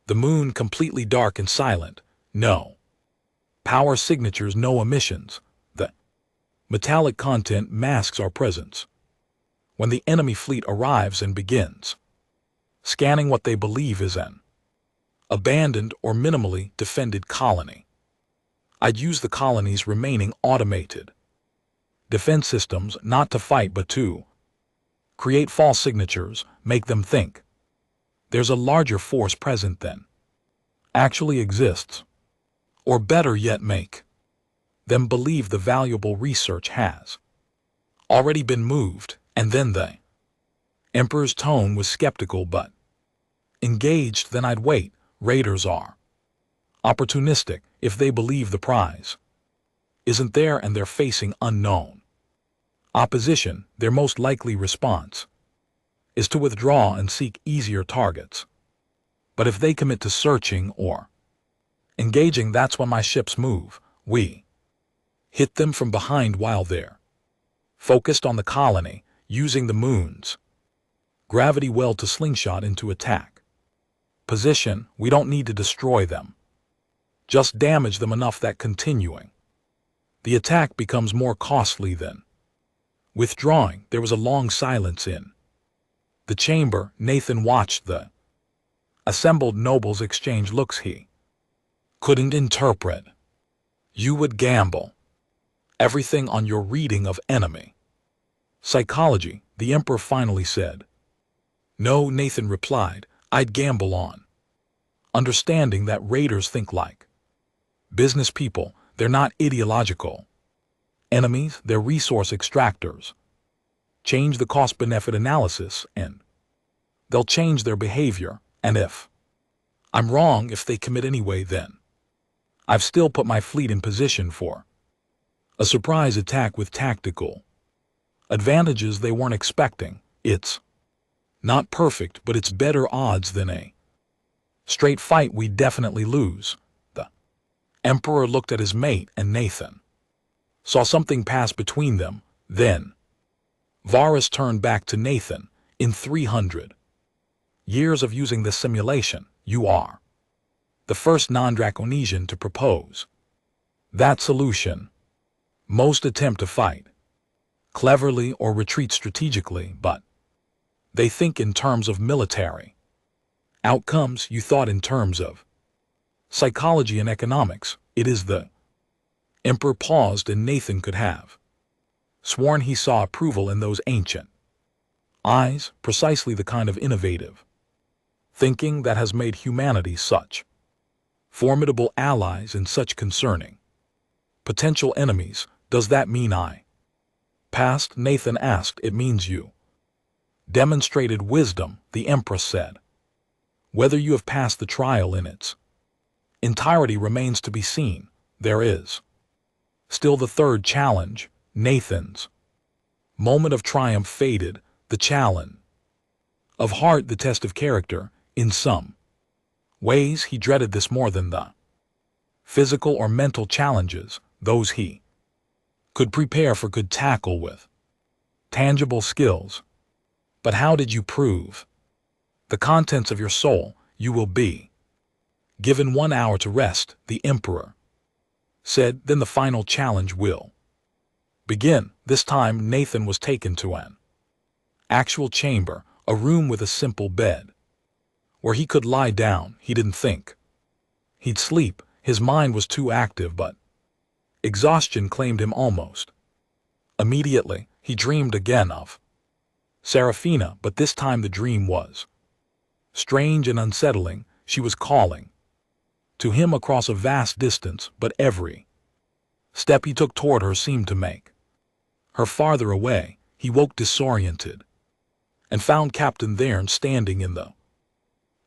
the moon, completely dark and silent. No power signatures, no emissions. The metallic content masks our presence. When the enemy fleet arrives and begins scanning what they believe is an abandoned or minimally defended colony, I'd use the colony's remaining automated defense systems not to fight but to create false signatures, make them think there's a larger force present than actually exists. Or better yet, make them believe the valuable research has already been moved. And then the emperor's tone was skeptical but engaged. Then I'd wait. Raiders are opportunistic. If they believe the prize isn't there and they're facing unknown opposition, their most likely response is to withdraw and seek easier targets. But if they commit to searching or engaging, that's when my ships move. We hit them from behind while they're focused on the colony, using the moon's gravity well to slingshot into attack position. We don't need to destroy them, just damage them enough that continuing the attack becomes more costly than withdrawing. There was a long silence in the chamber. Nathan watched the assembled nobles exchange looks he couldn't interpret. You would gamble everything on your reading of enemy psychology, the emperor finally said. No, Nathan replied, I'd gamble on understanding that raiders think like business people. They're not ideological enemies, they're resource extractors. Change the cost-benefit analysis and they'll change their behavior. And if I'm wrong, if they commit anyway, then I've still put my fleet in position for a surprise attack with tactical advantages they weren't expecting. It's not perfect, but it's better odds than a straight fight we definitely lose. The emperor looked at his mate, and Nathan saw something pass between them. Then Varus turned back to Nathan. In 300 years of using this simulation, you are the first non-Draconesian to propose that solution. Most attempt to fight cleverly or retreat strategically, but they think in terms of military outcomes. You thought in terms of psychology and economics. It is the emperor paused, and Nathan could have sworn he saw approval in those ancient Eyes, precisely the kind of innovative thinking that has made humanity such formidable allies and such concerning potential enemies. Does that mean I passed? Nathan asked. It means you demonstrated wisdom, the Empress said. Whether you have passed the trial in its entirety remains to be seen. There is still the third challenge. Nathan's moment of triumph faded. The challenge of heart, the test of character. In some ways he dreaded this more than the physical or mental challenges, those he could prepare for, could tackle with tangible skills. But how did you prove the contents of your soul? You will be given 1 hour to rest, the Emperor said. Then the final challenge will begin. This time Nathan was taken to an actual chamber, a room with a simple bed, where he could lie down. He didn't think he'd sleep. His mind was too active, but exhaustion claimed him almost immediately. He dreamed again of Serafina, but this time the dream was strange and unsettling. She was calling to him across a vast distance, but every step he took toward her seemed to make her farther away. He woke disoriented and found Captain Therne standing in the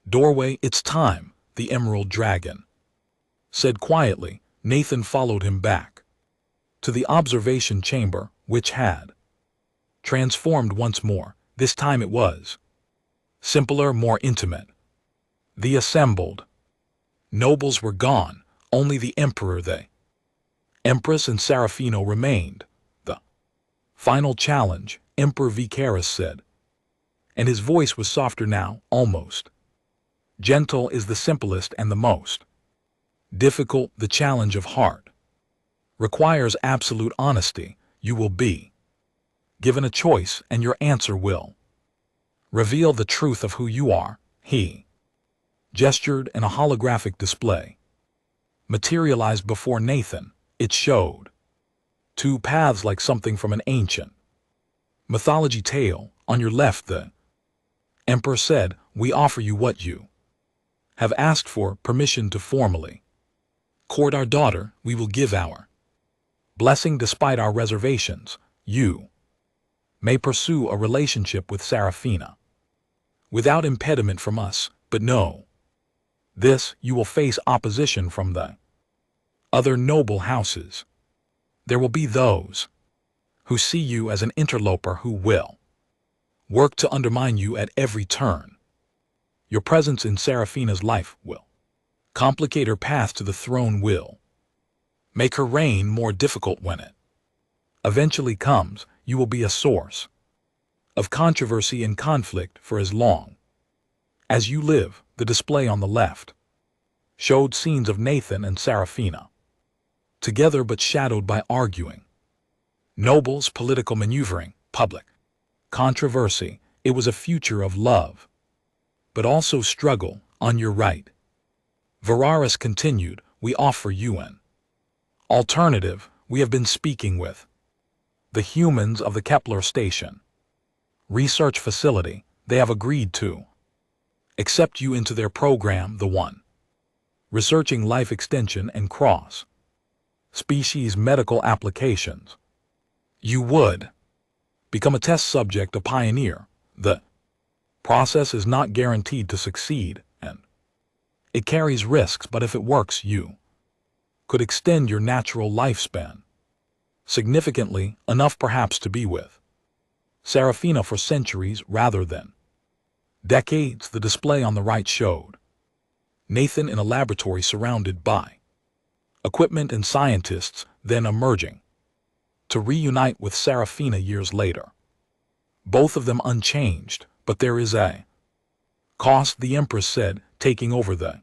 doorway. It's time, the Emerald Dragon said quietly. Nathan followed him back to the observation chamber, which had transformed once more. This time it was simpler, more intimate. The assembled nobles were gone. Only the Emperor, the Empress, and Serafino remained. The final challenge, Emperor Vicaris said, and his voice was softer now, almost gentle, is the simplest and the most difficult. The challenge of heart requires absolute honesty. You will be given a choice, and your answer will reveal the truth of who you are. He gestured, and a holographic display materialized before Nathan. It showed 2 paths like something from an ancient mythology tale. On your left, the Emperor said, we offer you what you have asked for, permission to formally court our daughter. We will give our blessing despite our reservations. You may pursue a relationship with Serafina without impediment from us, but know this, you will face opposition from the other noble houses. There will be those who see you as an interloper, who will work to undermine you at every turn. Your presence in Serafina's life will complicate her path to the throne, will make her reign more difficult. When it eventually comes, you will be a source of controversy and conflict for as long as you live. The display on the left showed scenes of Nathan and Serafina together, but shadowed by arguing nobles, political maneuvering, public controversy. It was a future of love, but also struggle. On your right, Vararis continued, we offer you an alternative. We have been speaking with the humans of the Kepler Station research facility. They have agreed to accept you into their program, the one researching life extension and cross-species medical applications. You would become a test subject, a pioneer. The process is not guaranteed to succeed, and it carries risks, but if it works, you could extend your natural lifespan significantly, enough perhaps to be with Serafina for centuries rather than decades. The display on the right showed Nathan in a laboratory surrounded by equipment and scientists, then emerging to reunite with Serafina years later. Both of them unchanged, but there is a cost, the Empress said, taking over the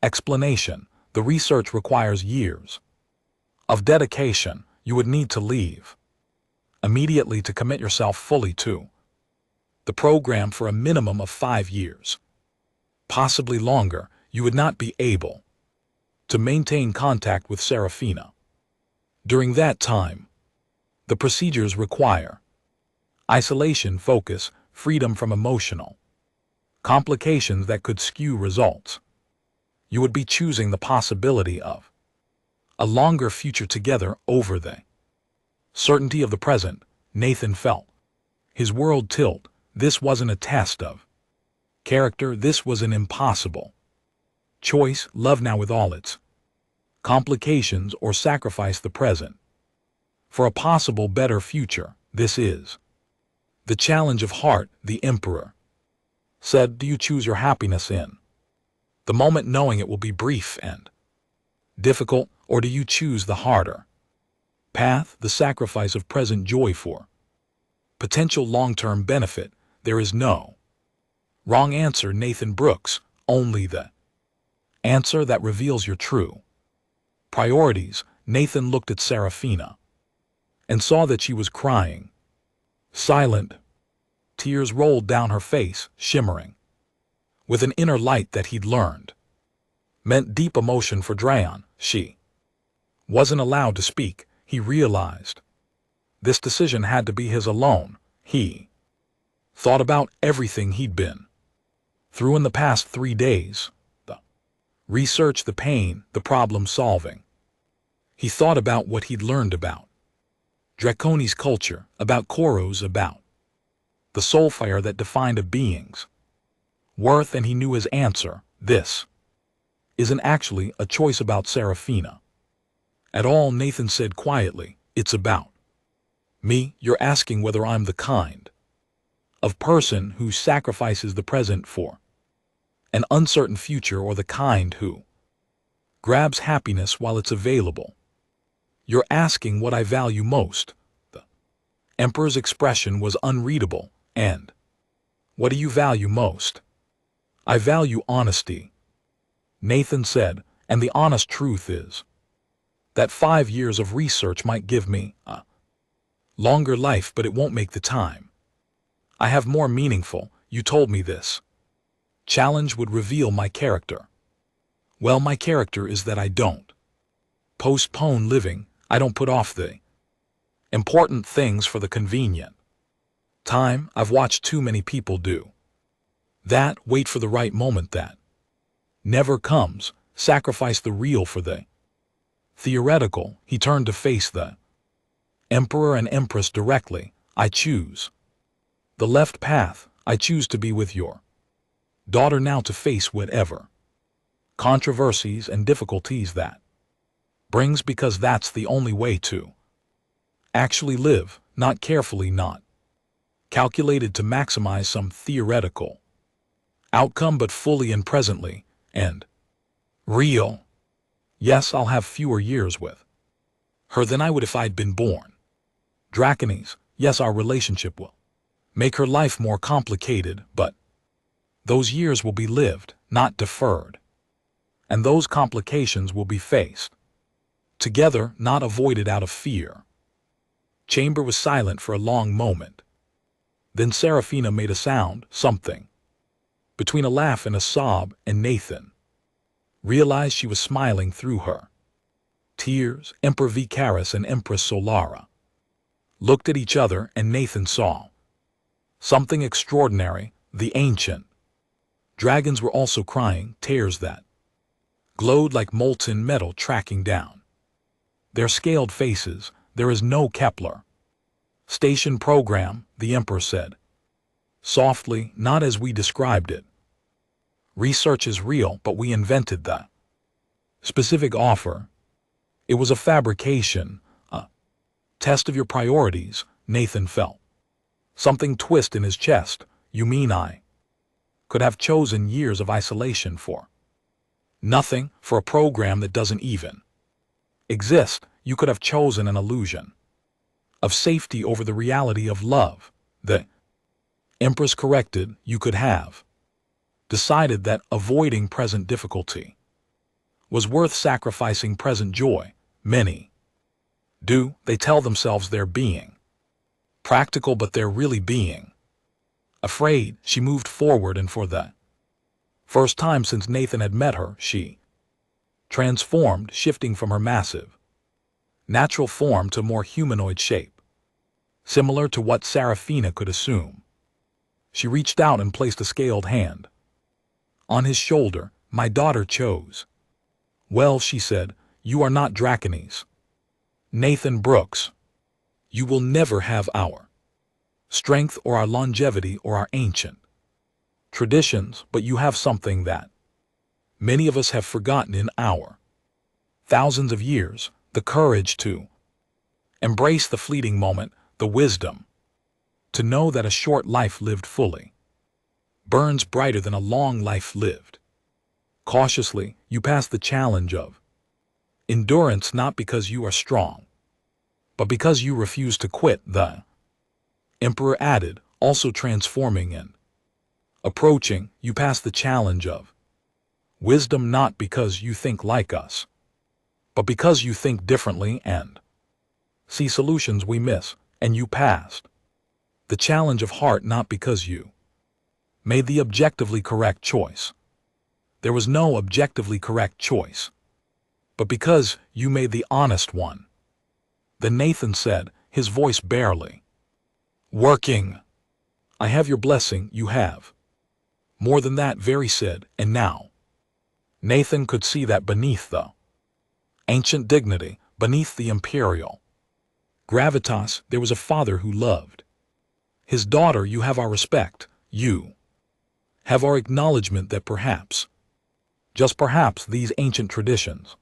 explanation. The research requires years of dedication. You would need to leave immediately to commit yourself fully to the program for a minimum of 5 years. Possibly longer. You would not be able to maintain contact with Serafina during that time. The procedures require Isolation, focus, freedom from emotional complications that could skew results. You would be choosing the possibility of a longer future together over the certainty of the present. Nathan felt his world tilt. This wasn't a test of character, this was an impossible choice: love now with all its complications, or sacrifice the present for a possible better future. This is the challenge of heart. The emperor said, do you choose your happiness in the moment, knowing it will be brief and difficult, or do you choose the harder path, the sacrifice of present joy for potential long-term benefit? There is no wrong answer, Nathan Brooks, only the answer that reveals your true priorities. Nathan looked at Serafina and saw that she was crying. Silent tears rolled down her face, shimmering with an inner light that he'd learned meant deep emotion for Drayan. She wasn't allowed to speak. He realized this decision had to be his alone. He thought about everything he'd been through in the past 3 days: the research, the pain, the problem solving. He thought about what he'd learned about Draconi's culture, about Koros, about the soul fire that defined a being's worth, and he knew his answer. This isn't actually a choice about Serafina at all, Nathan said quietly. It's about me. You're asking whether I'm the kind of person who sacrifices the present for an uncertain future, or the kind who grabs happiness while it's available. You're asking what I value most. The emperor's expression was unreadable. And what do you value most? I value honesty, Nathan said, and the honest truth is that 5 years of research might give me a longer life, but it won't make the time I have more meaningful. You told me this challenge would reveal my character. Well, my character is that I don't postpone living. I don't put off the important things for the convenient time. I've watched too many people do that. Wait for the right moment that never comes. Sacrifice the real for the theoretical. He turned to face the emperor and empress directly. I choose the left path. I choose to be with your daughter now, to face whatever controversies and difficulties that brings, because that's the only way to actually live. Not carefully, not calculated to maximize some theoretical outcome, but fully and presently and real. Yes, I'll have fewer years with her than I would if I'd been born Draconese. Yes, our relationship will make her life more complicated, but those years will be lived, not deferred. And those complications will be faced together, not avoided out of fear. Chamber was silent for a long moment. Then Serafina made a sound, something between a laugh and a sob, and Nathan realized she was smiling through her tears. Emperor Vicaris and Empress Solara looked at each other, and Nathan saw something extraordinary. The ancient dragons were also crying, tears that glowed like molten metal tracking down their scaled faces. There is no Kepler station program, the emperor said softly, not as we described it. Research is real, but we invented the specific offer. It was a fabrication, a test of your priorities. Nathan felt something twist in his chest. You mean I could have chosen years of isolation for nothing, for a program that doesn't even exist? You could have chosen an illusion of safety over the reality of love. The empress corrected. You could have decided that avoiding present difficulty was worth sacrificing present joy. Many do. They tell themselves they're being practical, but they're really being afraid. She moved forward, and for the first time since Nathan had met her, she transformed, shifting from her massive natural form to more humanoid shape. similar to what Serafina could assume. She reached out and placed a scaled hand on his shoulder. My daughter chose. Well, she said, you are not Draconese. Nathan Brooks. You will never have our strength or our longevity or our ancient traditions, but you have something that many of us have forgotten in our thousands of years, the courage to embrace the fleeting moment, the wisdom to know that a short life lived fully burns brighter than a long life lived. Cautiously, you pass the challenge of endurance, not because you are strong, but because you refuse to quit, the Emperor added, also transforming and approaching. You pass the challenge of wisdom, not because you think like us, but because you think differently and see solutions we miss. And you passed the challenge of heart, not because you made the objectively correct choice. There was no objectively correct choice, but because you made the honest one. Then Nathan said, his voice barely working, I have your blessing. You have more than that, Very said, and now Nathan could see that beneath the ancient dignity, beneath the imperial gravitas, there was a father who loved his daughter. You have our respect. You have our acknowledgement that perhaps, just perhaps, these ancient traditions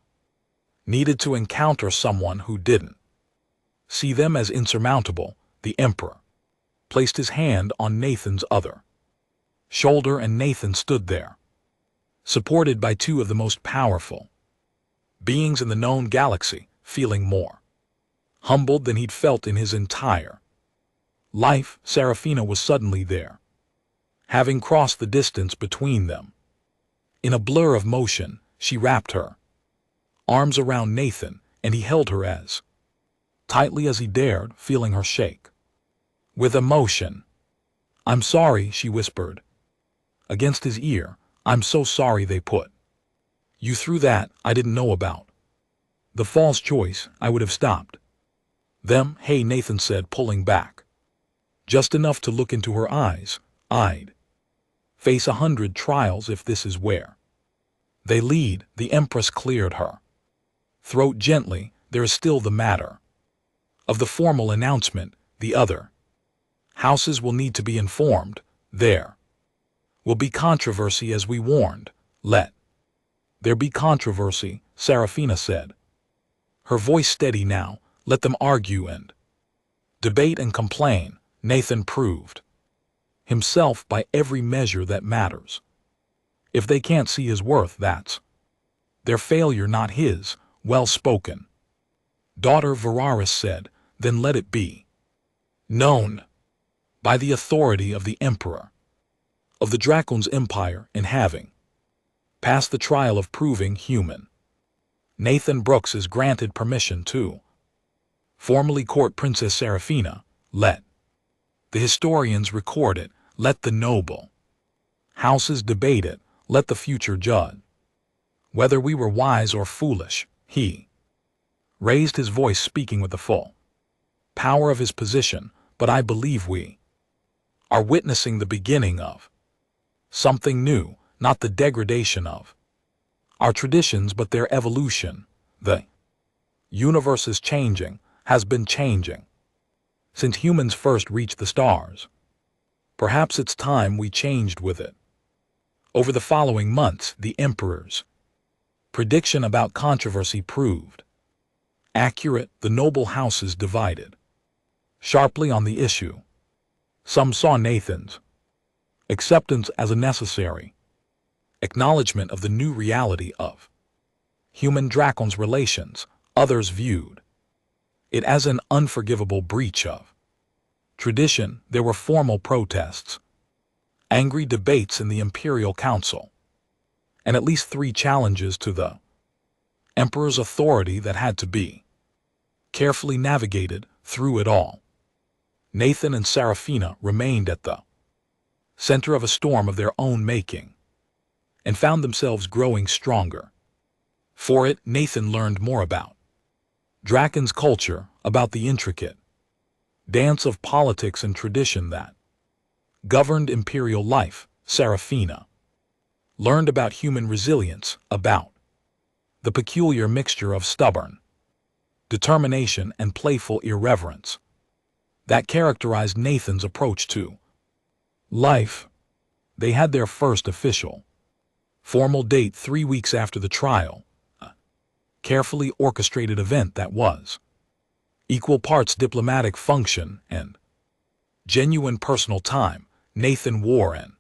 needed to encounter someone who didn't see them as insurmountable. The Emperor placed his hand on Nathan's other shoulder, and Nathan stood there, supported by two of the most powerful beings in the known galaxy, feeling more humbled than he'd felt in his entire life. Serafina was suddenly there, having crossed the distance between them. In a blur of motion, she wrapped her arms around Nathan, and he held her as tightly as he dared, feeling her shake with emotion. I'm sorry, she whispered against his ear. I'm so sorry they put you through that. I didn't know about the false choice. I would have stopped them. Hey, Nathan said, pulling back just enough to look into her eyes. I'd face 100 trials if this is where they lead. The Empress cleared her throat gently. There is still the matter of the formal announcement. The other houses will need to be informed. There will be controversy, as we warned. Let there be controversy, Serafina said, her voice steady now. Let them argue and debate and complain. Nathan proved himself by every measure that matters. If they can't see his worth, that's their failure, not his. Well spoken, daughter, Vararis said. Then let it be known by the authority of the Emperor of the Dracon's Empire, and having passed the trial of proving human, Nathan Brooks is granted permission to formally court Princess Serafina. Let the historians record it. Let the noble houses debate it. Let the future judge whether we were wise or foolish. He raised his voice, speaking with the full power of his position. But I believe we are witnessing the beginning of something new, not the degradation of our traditions, but their evolution. The universe is changing, has been changing since humans first reached the stars. Perhaps it's time we changed with it. Over the following months, the Emperor's prediction about controversy proved accurate. The noble houses divided sharply on the issue. Some saw Nathan's acceptance as a necessary acknowledgement of the new reality of human-Dracon's relations. Others viewed it as an unforgivable breach of tradition. There were formal protests, angry debates in the Imperial Council, and at least 3 challenges to the Emperor's authority that had to be carefully navigated. Through it all, Nathan and Serafina remained at the center of a storm of their own making, and found themselves growing stronger. For it, Nathan learned more about Dracon's culture, about the intricate dance of politics and tradition that governed imperial life. Serafina learned about human resilience, about the peculiar mixture of stubborn determination and playful irreverence that characterized Nathan's approach to life. They had their first official, formal date 3 weeks after the trial, a carefully orchestrated event that was equal parts diplomatic function and genuine personal time. Nathan wore an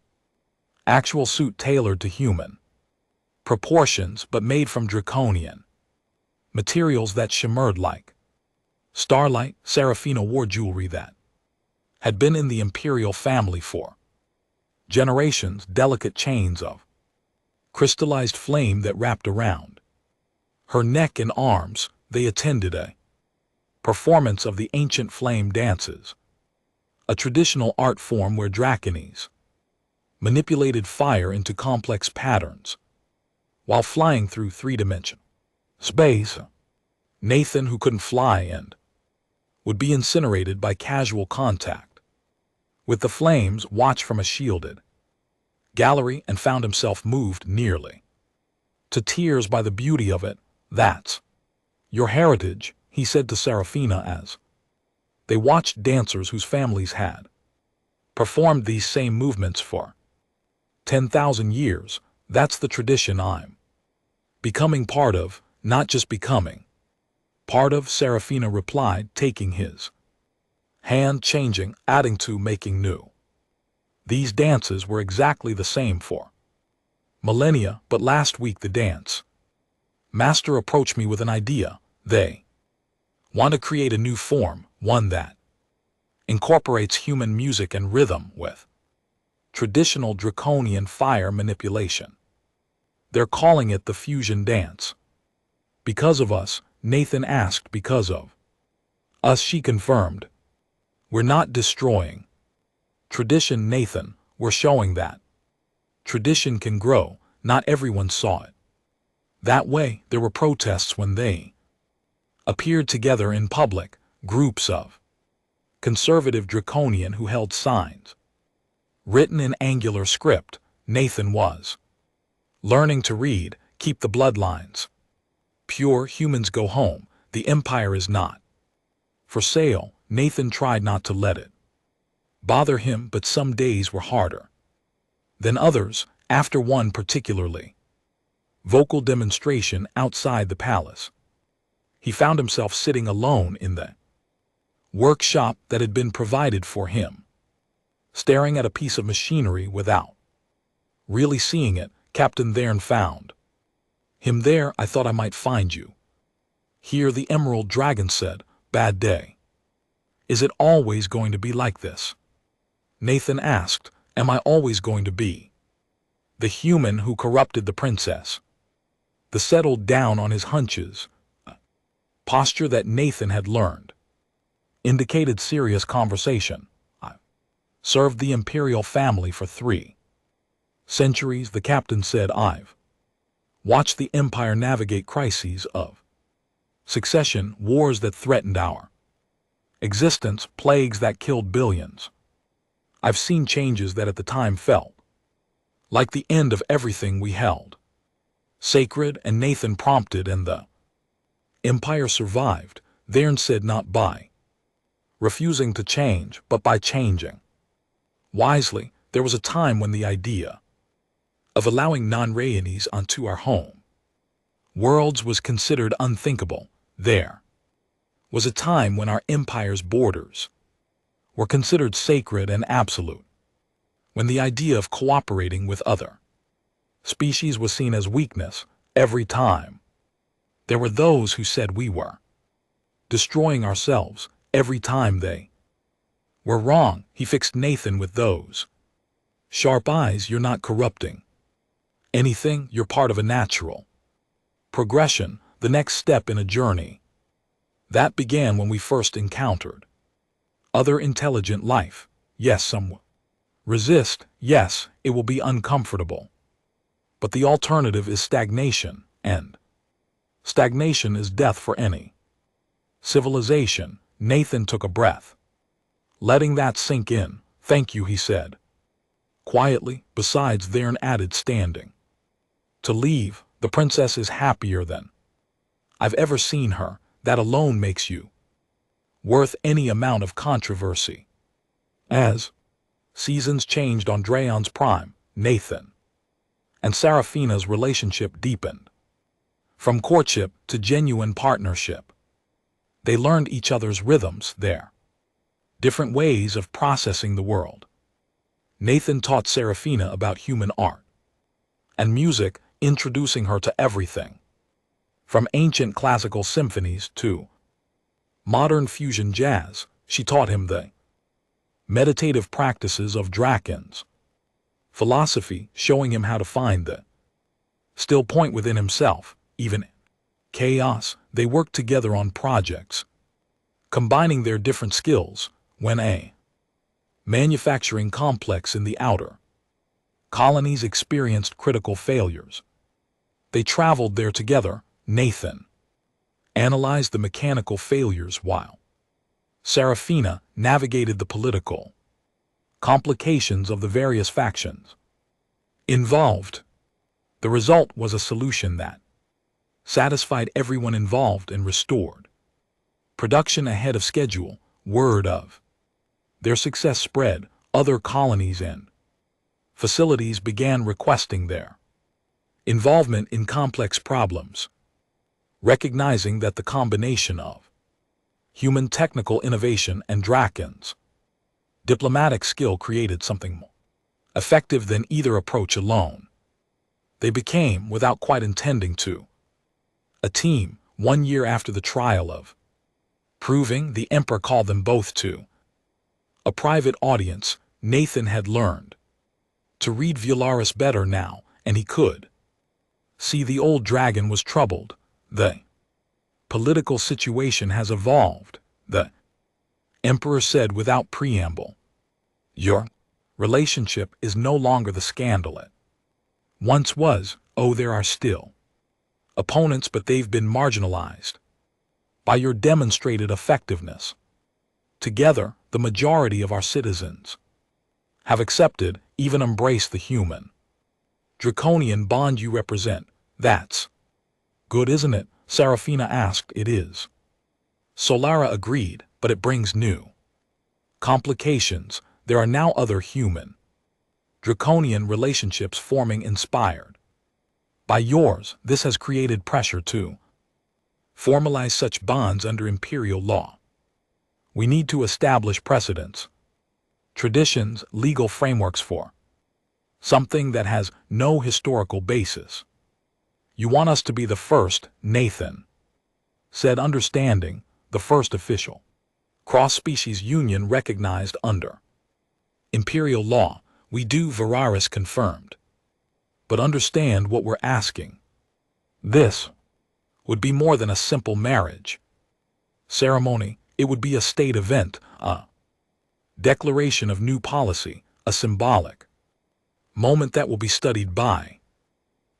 actual suit tailored to human proportions but made from draconian materials that shimmered like starlight. Serafina wore jewelry that had been in the imperial family for generations, delicate chains of crystallized flame that wrapped around her neck and arms. They attended a performance of the ancient flame dances, a traditional art form where dracones manipulated fire into complex patterns while flying through three-dimensional space. Nathan, who couldn't fly and would be incinerated by casual contact with the flames, watched from a shielded gallery and found himself moved nearly to tears by the beauty of it. "That's your heritage," he said to Serafina as they watched dancers whose families had performed these same movements for 10,000 years. "That's the tradition I'm becoming part of, not just becoming part of," Serafina replied, taking his hand, changing, adding to, making new. These dances were exactly the same for millennia, but last week the dance master approached me with an idea. They want to create a new form, one that incorporates human music and rhythm with traditional draconian fire manipulation. They're calling it the fusion dance. "Because of us?" Nathan asked. "Because of us," she confirmed. "We're not destroying tradition, Nathan. We're showing that tradition can grow." Not everyone saw it that way. There were protests when they appeared together in public, groups of conservative draconian who held signs written in angular script. Nathan was learning to read. "Keep the bloodlines pure, humans go home, the empire is not for sale." Nathan tried not to let it bother him, but some days were harder than others. After one particularly vocal demonstration outside the palace, he found himself sitting alone in the workshop that had been provided for him, staring at a piece of machinery without really seeing it. "Captain Thern found him there. I thought I might find you here," the Emerald Dragon said. "Bad day. Is it always going to be like this?" Nathan asked. "Am I always going to be the human who corrupted the princess?" The settled down on his hunches, a posture that Nathan had learned indicated serious conversation. "I served the imperial family for 3 centuries, the captain said. "I've watched the empire navigate crises of succession, wars that threatened our existence, plagues that killed billions. I've seen changes that at the time felt like the end of everything we held sacred." And Nathan prompted, "And the empire survived," Thern said, "not by refusing to change, but by changing wisely. There was a time when the idea of allowing non-Rayanis onto our home worlds was considered unthinkable. There was a time when our empire's borders were considered sacred and absolute, when the idea of cooperating with other species was seen as weakness. Every time there were those who said we were destroying ourselves. Every time they were wrong." He fixed Nathan with those sharp eyes. "You're not corrupting anything. You're part of a natural progression, the next step in a journey that began when we first encountered other intelligent life. Yes, some will resist. Yes, it will be uncomfortable. But the alternative is stagnation, and stagnation is death for any civilization." Nathan took a breath. Letting that sink in, "Thank you," he said. Quietly, besides their added standing. To leave, the princess is happier than I've ever seen her. That alone makes you worth any amount of controversy. As seasons changed on Draon's prime, Nathan and Seraphina's relationship deepened. From courtship to genuine partnership. They learned each other's rhythms, their different ways of processing the world. Nathan taught Seraphina about human art and music, introducing her to everything from ancient classical symphonies to modern fusion jazz. She taught him the meditative practices of Draken's philosophy, showing him how to find the still point within himself. Even in chaos, they worked together on projects, combining their different skills. When a manufacturing complex in the outer colonies experienced critical failures, they traveled there together. Nathan analyzed the mechanical failures while Seraphina navigated the political complications of the various factions involved. The result was a solution that satisfied everyone involved and restored production ahead of schedule. Word of their success spread. Other colonies and facilities began requesting their involvement in complex problems, recognizing that the combination of human technical innovation and Draken's diplomatic skill created something more effective than either approach alone. They became, without quite intending to, a team. 1 year after the trial of proving, the emperor called them both to a private audience. Nathan had learned to read Vularis better now, and he could see the old dragon was troubled. The political situation has evolved, the emperor said without preamble. Your relationship is no longer the scandal it once was. Oh, there are still opponents, but they've been marginalized by your demonstrated effectiveness. Together, the majority of our citizens have accepted, even embraced the human draconian bond you represent. That's good, isn't it? Seraphina asked. It is. Solara agreed, but it brings new complications. There are now other human draconian relationships forming, inspired by yours. This has created pressure to formalize such bonds under imperial law. We need to establish precedents, traditions, legal frameworks for something that has no historical basis. You want us to be the first, Nathan said, understanding, the first official cross-species union recognized under imperial law. We do, Vararis confirmed. But understand what we're asking. This would be more than a simple marriage ceremony. It would be a state event, a declaration of new policy, a symbolic moment that will be studied by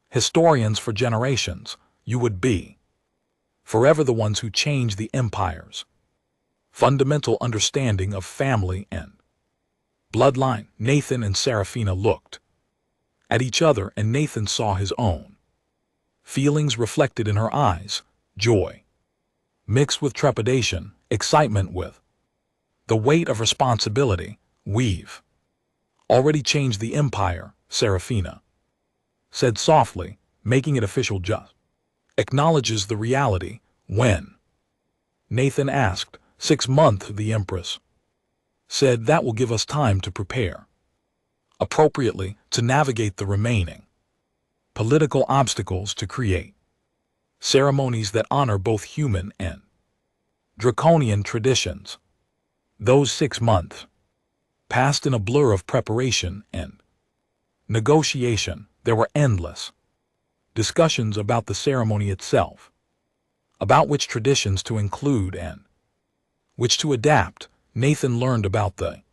historians for generations. You would be forever the ones who change the empire's fundamental understanding of family and bloodline. Nathan and Seraphina looked at each other, and Nathan saw his own feelings reflected in her eyes, joy mixed with trepidation, excitement with the weight of responsibility. We've already changed the empire, Seraphina said softly, making it official. Just acknowledges the reality. When? Nathan asked. 6 months, the empress said. That will give us time to prepare appropriately, to navigate the remaining political obstacles, to create ceremonies that honor both human and draconian traditions. Those 6 months passed in a blur of preparation and negotiation. There were endless discussions about the ceremony itself, about which traditions to include and which to adapt. Nathan learned about the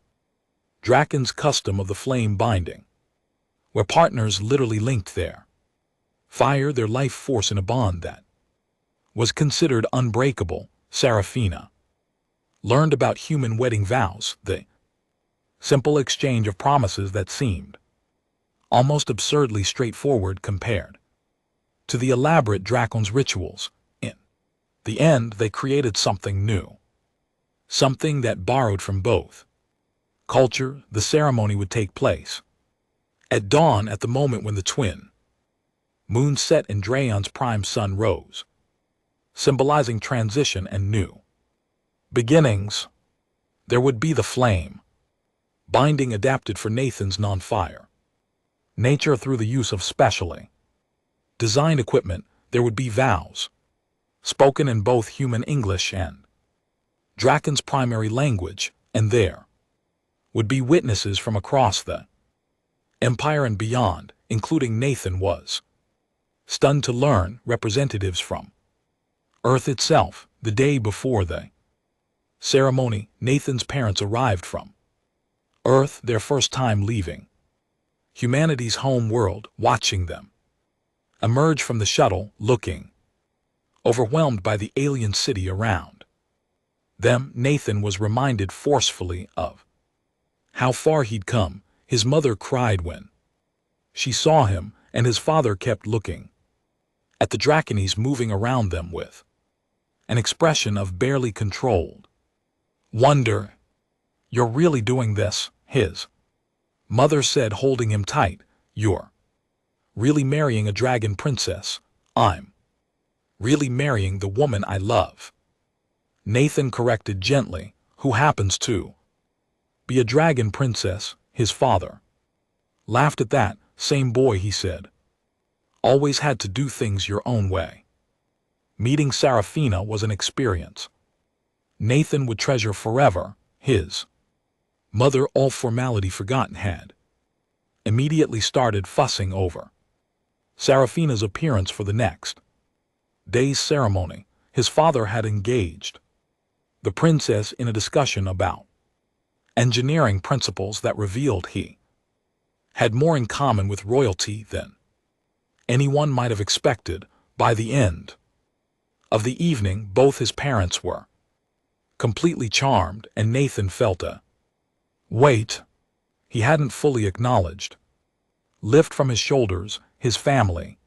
Draken's custom of the flame binding, where partners literally linked their fire, their life force, in a bond that was considered unbreakable. Seraphina learned about human wedding vows, the simple exchange of promises that seemed almost absurdly straightforward compared to the elaborate dragon's rituals. In the end, they created something new, something that borrowed from both culture. The ceremony would take place at dawn, at the moment when the twin moon set and Dragon's prime sun rose, symbolizing transition and new beginnings. There would be the flame, binding adapted for Nathan's non-fire nature through the use of specially designed equipment. There would be vows, spoken in both human English and Draken's primary language, and there would be witnesses from across the Empire and beyond, including Nathan was stunned to learn representatives from Earth itself. The day before the ceremony, Nathan's parents arrived from Earth, their first time leaving humanity's home world. Watching them emerge from the shuttle, looking overwhelmed by the alien city around them, Nathan was reminded forcefully of how far he'd come. His mother cried when she saw him, and his father kept looking at the Draconis moving around them with an expression of barely controlled wonder. "You're really doing this?" his mother said, holding him tight. "You're really marrying a dragon princess?" "I'm really marrying the woman I love," Nathan corrected gently. "Who happens to be a dragon princess?" His father laughed at that. "Same boy," he said. "Always had to do things your own way." Meeting Serafina was an experience Nathan would treasure forever. His mother, all formality forgotten, had immediately started fussing over Serafina's appearance for the next day's ceremony. His father had engaged the princess in a discussion about engineering principles that revealed he had more in common with royalty than anyone might have expected. By the end of the evening, both his parents were completely charmed, and Nathan felt a weight he hadn't fully acknowledged lift from his shoulders. His family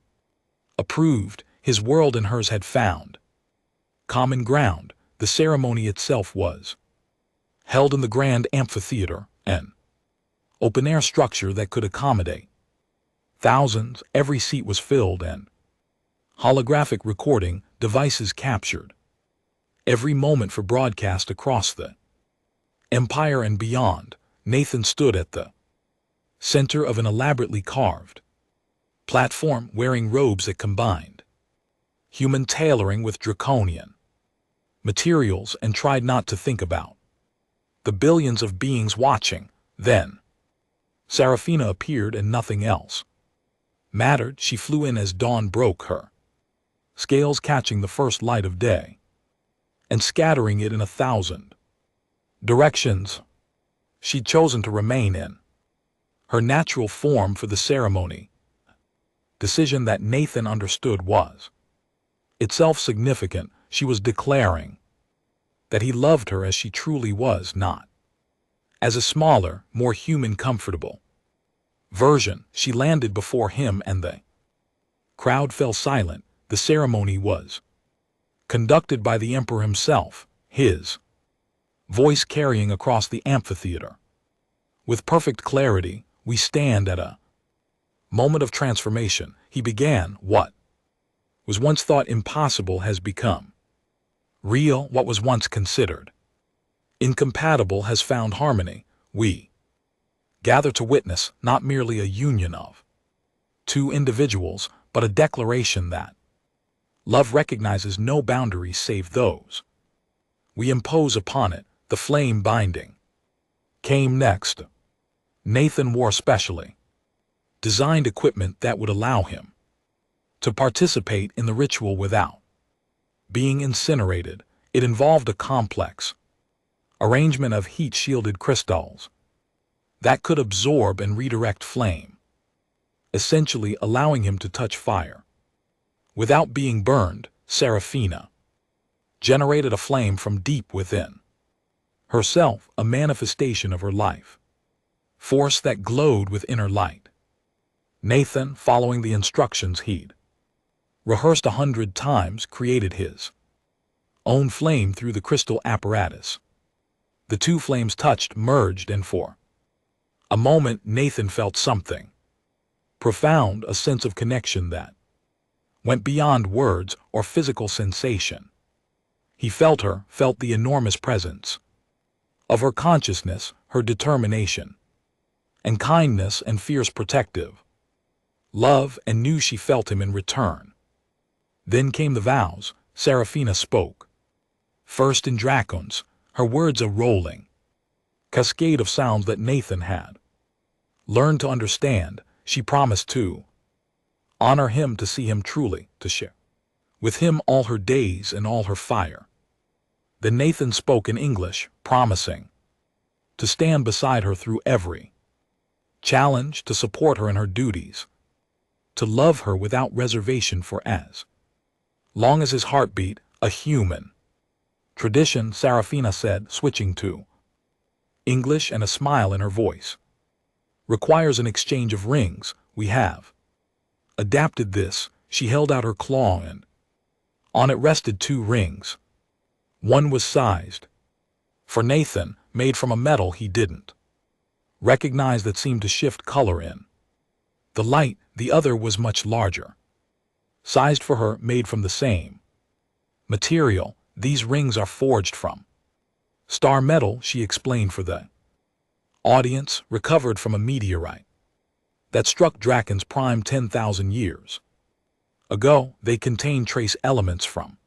approved. His world and hers had found common ground. The ceremony itself was held in the grand amphitheater, an open-air structure that could accommodate thousands. Every seat was filled, and holographic recording devices captured every moment for broadcast across the Empire and beyond. Nathan stood at the center of an elaborately carved platform, wearing robes that combined human tailoring with draconian materials, and tried not to think about the billions of beings watching. Then Serafina appeared, and nothing else mattered. She flew in as dawn broke, her scales catching the first light of day and scattering it in 1,000 directions. She'd chosen to remain in her natural form for the ceremony, decision that Nathan understood was itself significant. She was declaring that he loved her as she truly was, not as a smaller, more human, comfortable version. She landed before him, and the crowd fell silent. The ceremony was conducted by the emperor himself, his voice carrying across the amphitheater with perfect clarity. "We stand at a moment of transformation," he began. "What was once thought impossible has become real. What was once considered incompatible has found harmony. We gather to witness not merely a union of two individuals, but a declaration that love recognizes no boundaries save those we impose upon it." The flame binding came next. Nathan wore specially designed equipment that would allow him to participate in the ritual without being incinerated. It involved a complex arrangement of heat-shielded crystals that could absorb and redirect flame, essentially allowing him to touch fire without being burned. Serafina generated a flame from deep within herself a manifestation of her life, force that glowed with inner light. Nathan, following the instructions he'd rehearsed 100 times, created his own flame through the crystal apparatus. The two flames touched, merged, and for a moment Nathan felt something profound, a sense of connection that went beyond words or physical sensation. He felt her, felt the enormous presence of her consciousness, her determination, and kindness and fierce protective love, and knew she felt him in return. Then came the vows. Serafina spoke. First in dracons, her words a rolling cascade of sounds that Nathan had learned to understand. She promised to honor him, to see him truly, to share with him all her days and all her fire. Then Nathan spoke in English, promising to stand beside her through every challenge, to support her in her duties, to love her without reservation for as long as his heart beat. A human tradition, Serafina said, switching to English, and a smile in her voice, requires an exchange of rings. We have adapted this. She held out her claw, and on it rested 2 rings. One was sized for Nathan, made from a metal he didn't recognize that seemed to shift color in the light. The other was much larger, sized for her, made from the same material. These rings are forged from star metal, she explained for the audience, recovered from a meteorite that struck Draken's prime 10,000 years ago. They contain trace elements from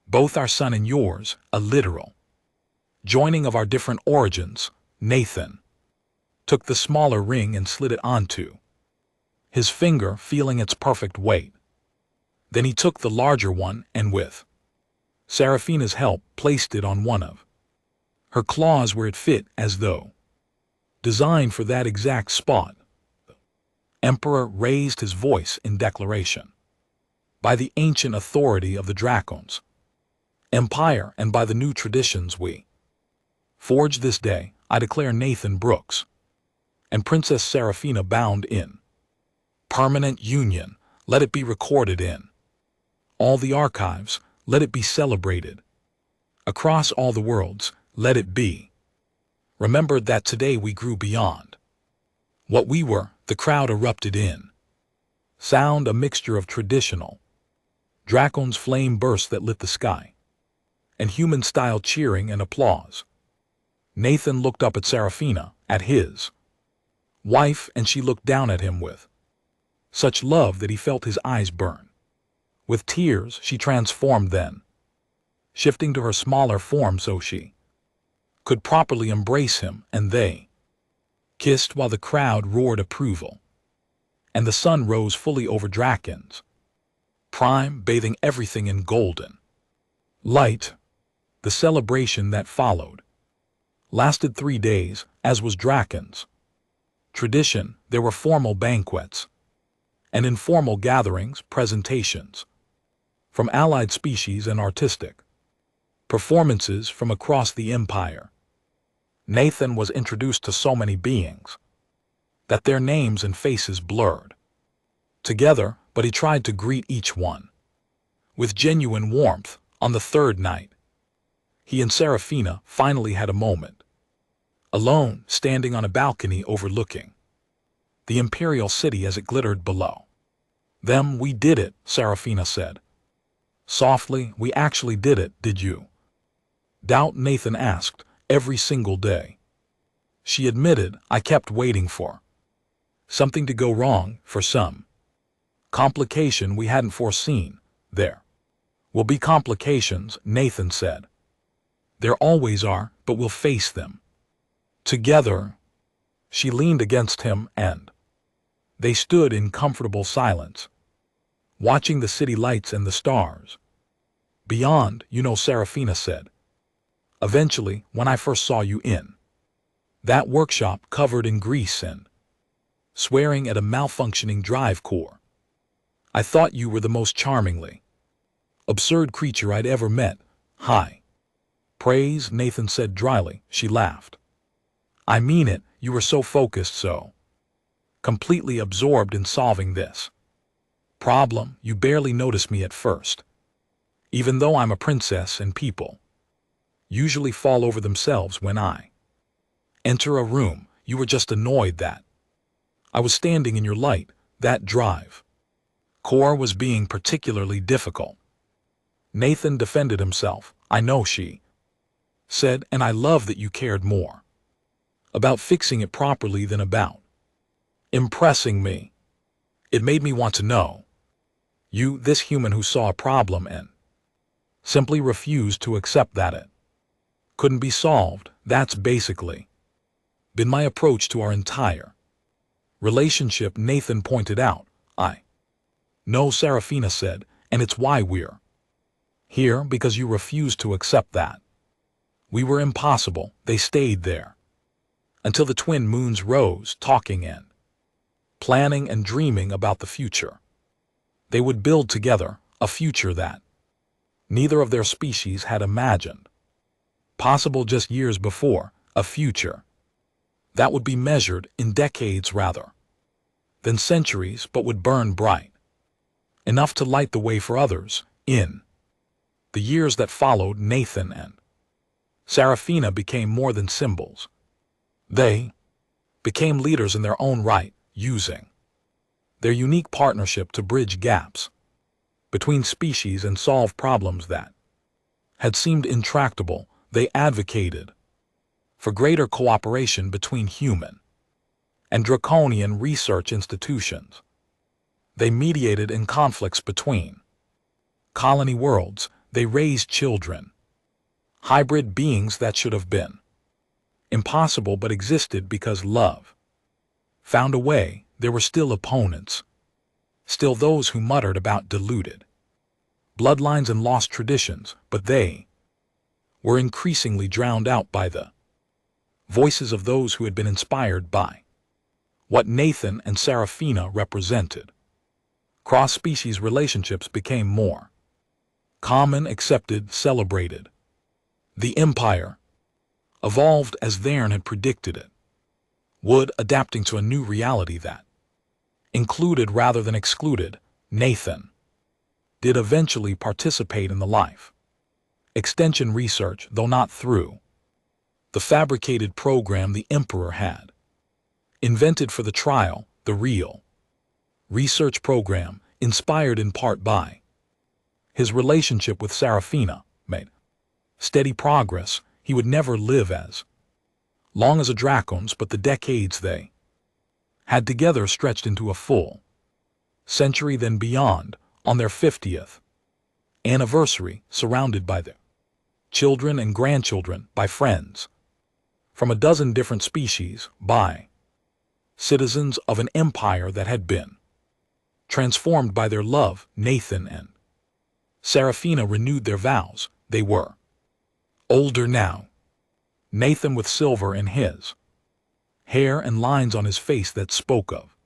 both our sun and yours, a literal joining of our different origins. Nathan took the smaller ring and slid it onto his finger, feeling its perfect weight. Then he took the larger one and, with Serafina's help, placed it on one of her claws where it fit, as though designed for that exact spot. The Emperor raised his voice in declaration. By the ancient authority of the Dracon's Empire and by the new traditions we forged this day, I declare Nathan Brooks and Princess Serafina bound in permanent union. Let it be recorded in all the archives. Let it be celebrated across all the worlds. Let it be remembered that today we grew beyond what we were. The crowd erupted in sound, a mixture of traditional Dracon's flame burst that lit the sky, and human-style cheering and applause. Nathan looked up at Serafina, at his wife, and she looked down at him with such love that he felt his eyes burn. With tears, she transformed, then shifting to her smaller form so she could properly embrace him, and they kissed while the crowd roared approval. And the sun rose fully over Draken's prime, bathing everything in golden light. The celebration that followed lasted 3 days, as was Draken's tradition. There were formal banquets and informal gatherings, presentations from allied species, and artistic performances from across the empire. Nathan was introduced to so many beings that their names and faces blurred together, but he tried to greet each one with genuine warmth. On the 3rd night, he and Serafina finally had a moment alone, standing on a balcony overlooking the imperial city as it glittered below them. We did it, Serafina said softly. We actually did it. Did you doubt? Nathan asked. Every single day, she admitted. I kept waiting for something to go wrong, for some complication we hadn't foreseen. There will be complications, Nathan said. There always are, but we'll face them together. She leaned against him, and they stood in comfortable silence, watching the city lights and the stars beyond. You know, Serafina said, eventually, when I first saw you in that workshop covered in grease and swearing at a malfunctioning drive core, I thought you were the most charmingly absurd creature I'd ever met. Hi. Praise, Nathan said dryly. She laughed. I mean it, you were so focused, so completely absorbed in solving this problem, you barely noticed me at first. Even though I'm a princess and people usually fall over themselves when I enter a room, you were just annoyed that I was standing in your light. That drive core was being particularly difficult. Nathan defended himself. I know, she said, and I love that you cared more about fixing it properly than about impressing me. It made me want to know you, this human who saw a problem and simply refused to accept that it couldn't be solved. That's basically been my approach to our entire relationship, Nathan pointed out. I know, Serafina said, and it's why we're here, because you refused to accept that we were impossible. They stayed there until the twin moons rose, talking and planning and dreaming about the future. They would build together a future that neither of their species had imagined possible just years before, a future that would be measured in decades rather than centuries, but would burn bright enough to light the way for others. In the years that followed, Nathan and Serafina became more than symbols. They became leaders in their own right, using their unique partnership to bridge gaps between species and solve problems that had seemed intractable. They advocated for greater cooperation between human and draconian research institutions. They mediated in conflicts between colony worlds. They raised children, hybrid beings that should have been impossible but existed because love found a way. There were still opponents, still those who muttered about diluted bloodlines and lost traditions, but they were increasingly drowned out by the voices of those who had been inspired by what Nathan and Serafina represented. Cross-species relationships became more common, accepted, celebrated. The empire evolved as Verne had predicted it would, adapting to a new reality that included rather than excluded. Nathan did eventually participate in the life extension research, though not through the fabricated program the Emperor had invented for the trial. The real research program, inspired in part by his relationship with Serafina, made steady progress. He would never live as long as a Dracones, but the decades they had together stretched into a full century, then beyond. On their 50th anniversary, surrounded by their children and grandchildren, by friends from a dozen different species, by citizens of an empire that had been transformed by their love, Nathan and Serafina renewed their vows. They were older now, Nathan with silver in his hair and lines on his face that spoke of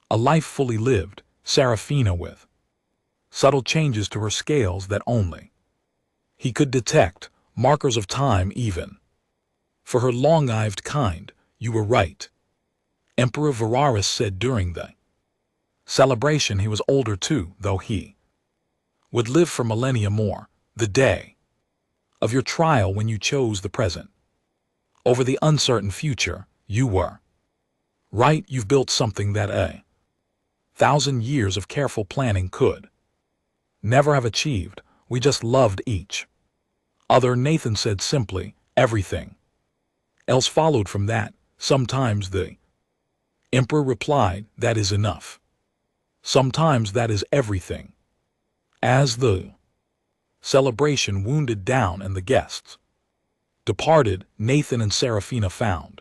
a life fully lived, Serafina with subtle changes to her scales that only he could detect, markers of time even for her long-lived kind. You were right, Emperor Vararis said during the celebration. He was older too, though he would live for millennia more. The day of your trial, when you chose the present over the uncertain future, you were right. You've built something that 1,000 years of careful planning could never have achieved. We just loved each other, Nathan said simply. Everything else followed from that. Sometimes the Emperor replied, that is enough. Sometimes that is everything. As the celebration wounded down and the guests departed, Nathan and Serafina found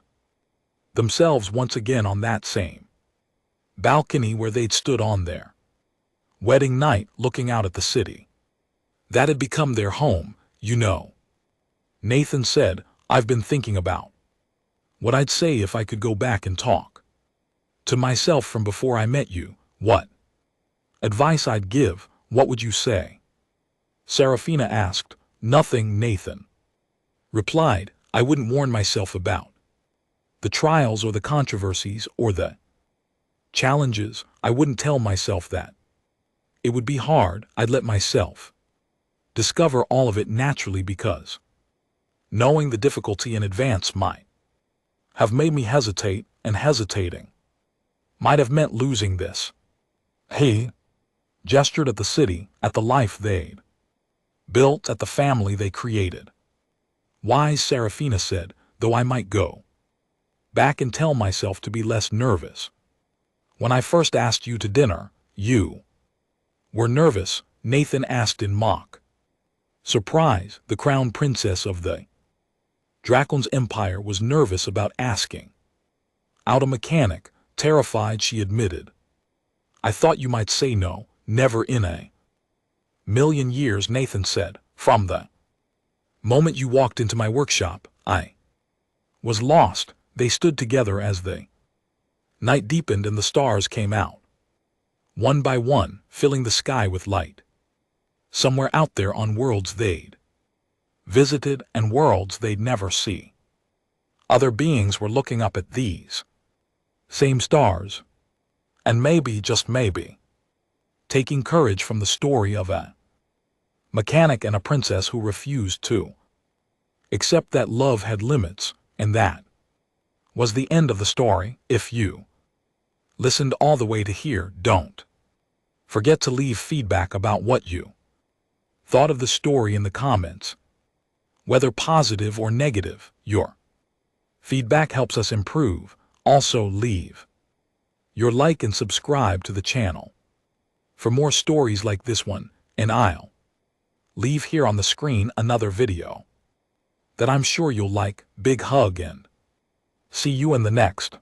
themselves once again on that same balcony where they'd stood on their wedding night, looking out at the city that had become their home. You know, Nathan said, I've been thinking about what I'd say if I could go back and talk to myself from before I met you. What advice I'd give. What would you say? Serafina asked. Nothing, Nathan Replied, I wouldn't warn myself about the trials or the controversies or the challenges. I wouldn't tell myself that. It would be hard. I'd let myself discover all of it naturally, because knowing the difficulty in advance might have made me hesitate, and hesitating might have meant losing this. He gestured at the city, at the life they'd built, at the family they created. Wise Serafina said, though I might go back and tell myself to be less nervous. When I first asked you to dinner, you were nervous, Nathan asked in mock surprise. The crown princess of the Dracon's empire was nervous about asking out a mechanic. Terrified, she admitted. I thought you might say no. Never in a million years, Nathan said. From the moment you walked into my workshop, I was lost. They stood together as the night deepened and the stars came out, one by one, filling the sky with light. Somewhere out there on worlds they'd visited and worlds they'd never see, other beings were looking up at these same stars, and maybe, just maybe, taking courage from the story of a mechanic and a princess who refused to accept that love had limits, and that was the end of the story. If you listened all the way to here, don't forget to leave feedback about what you thought of the story in the comments, whether positive or negative. Your feedback helps us improve. Also, leave your like and subscribe to the channel for more stories like this one, and I'll leave here on the screen another video that I'm sure you'll like. Big hug and see you in the next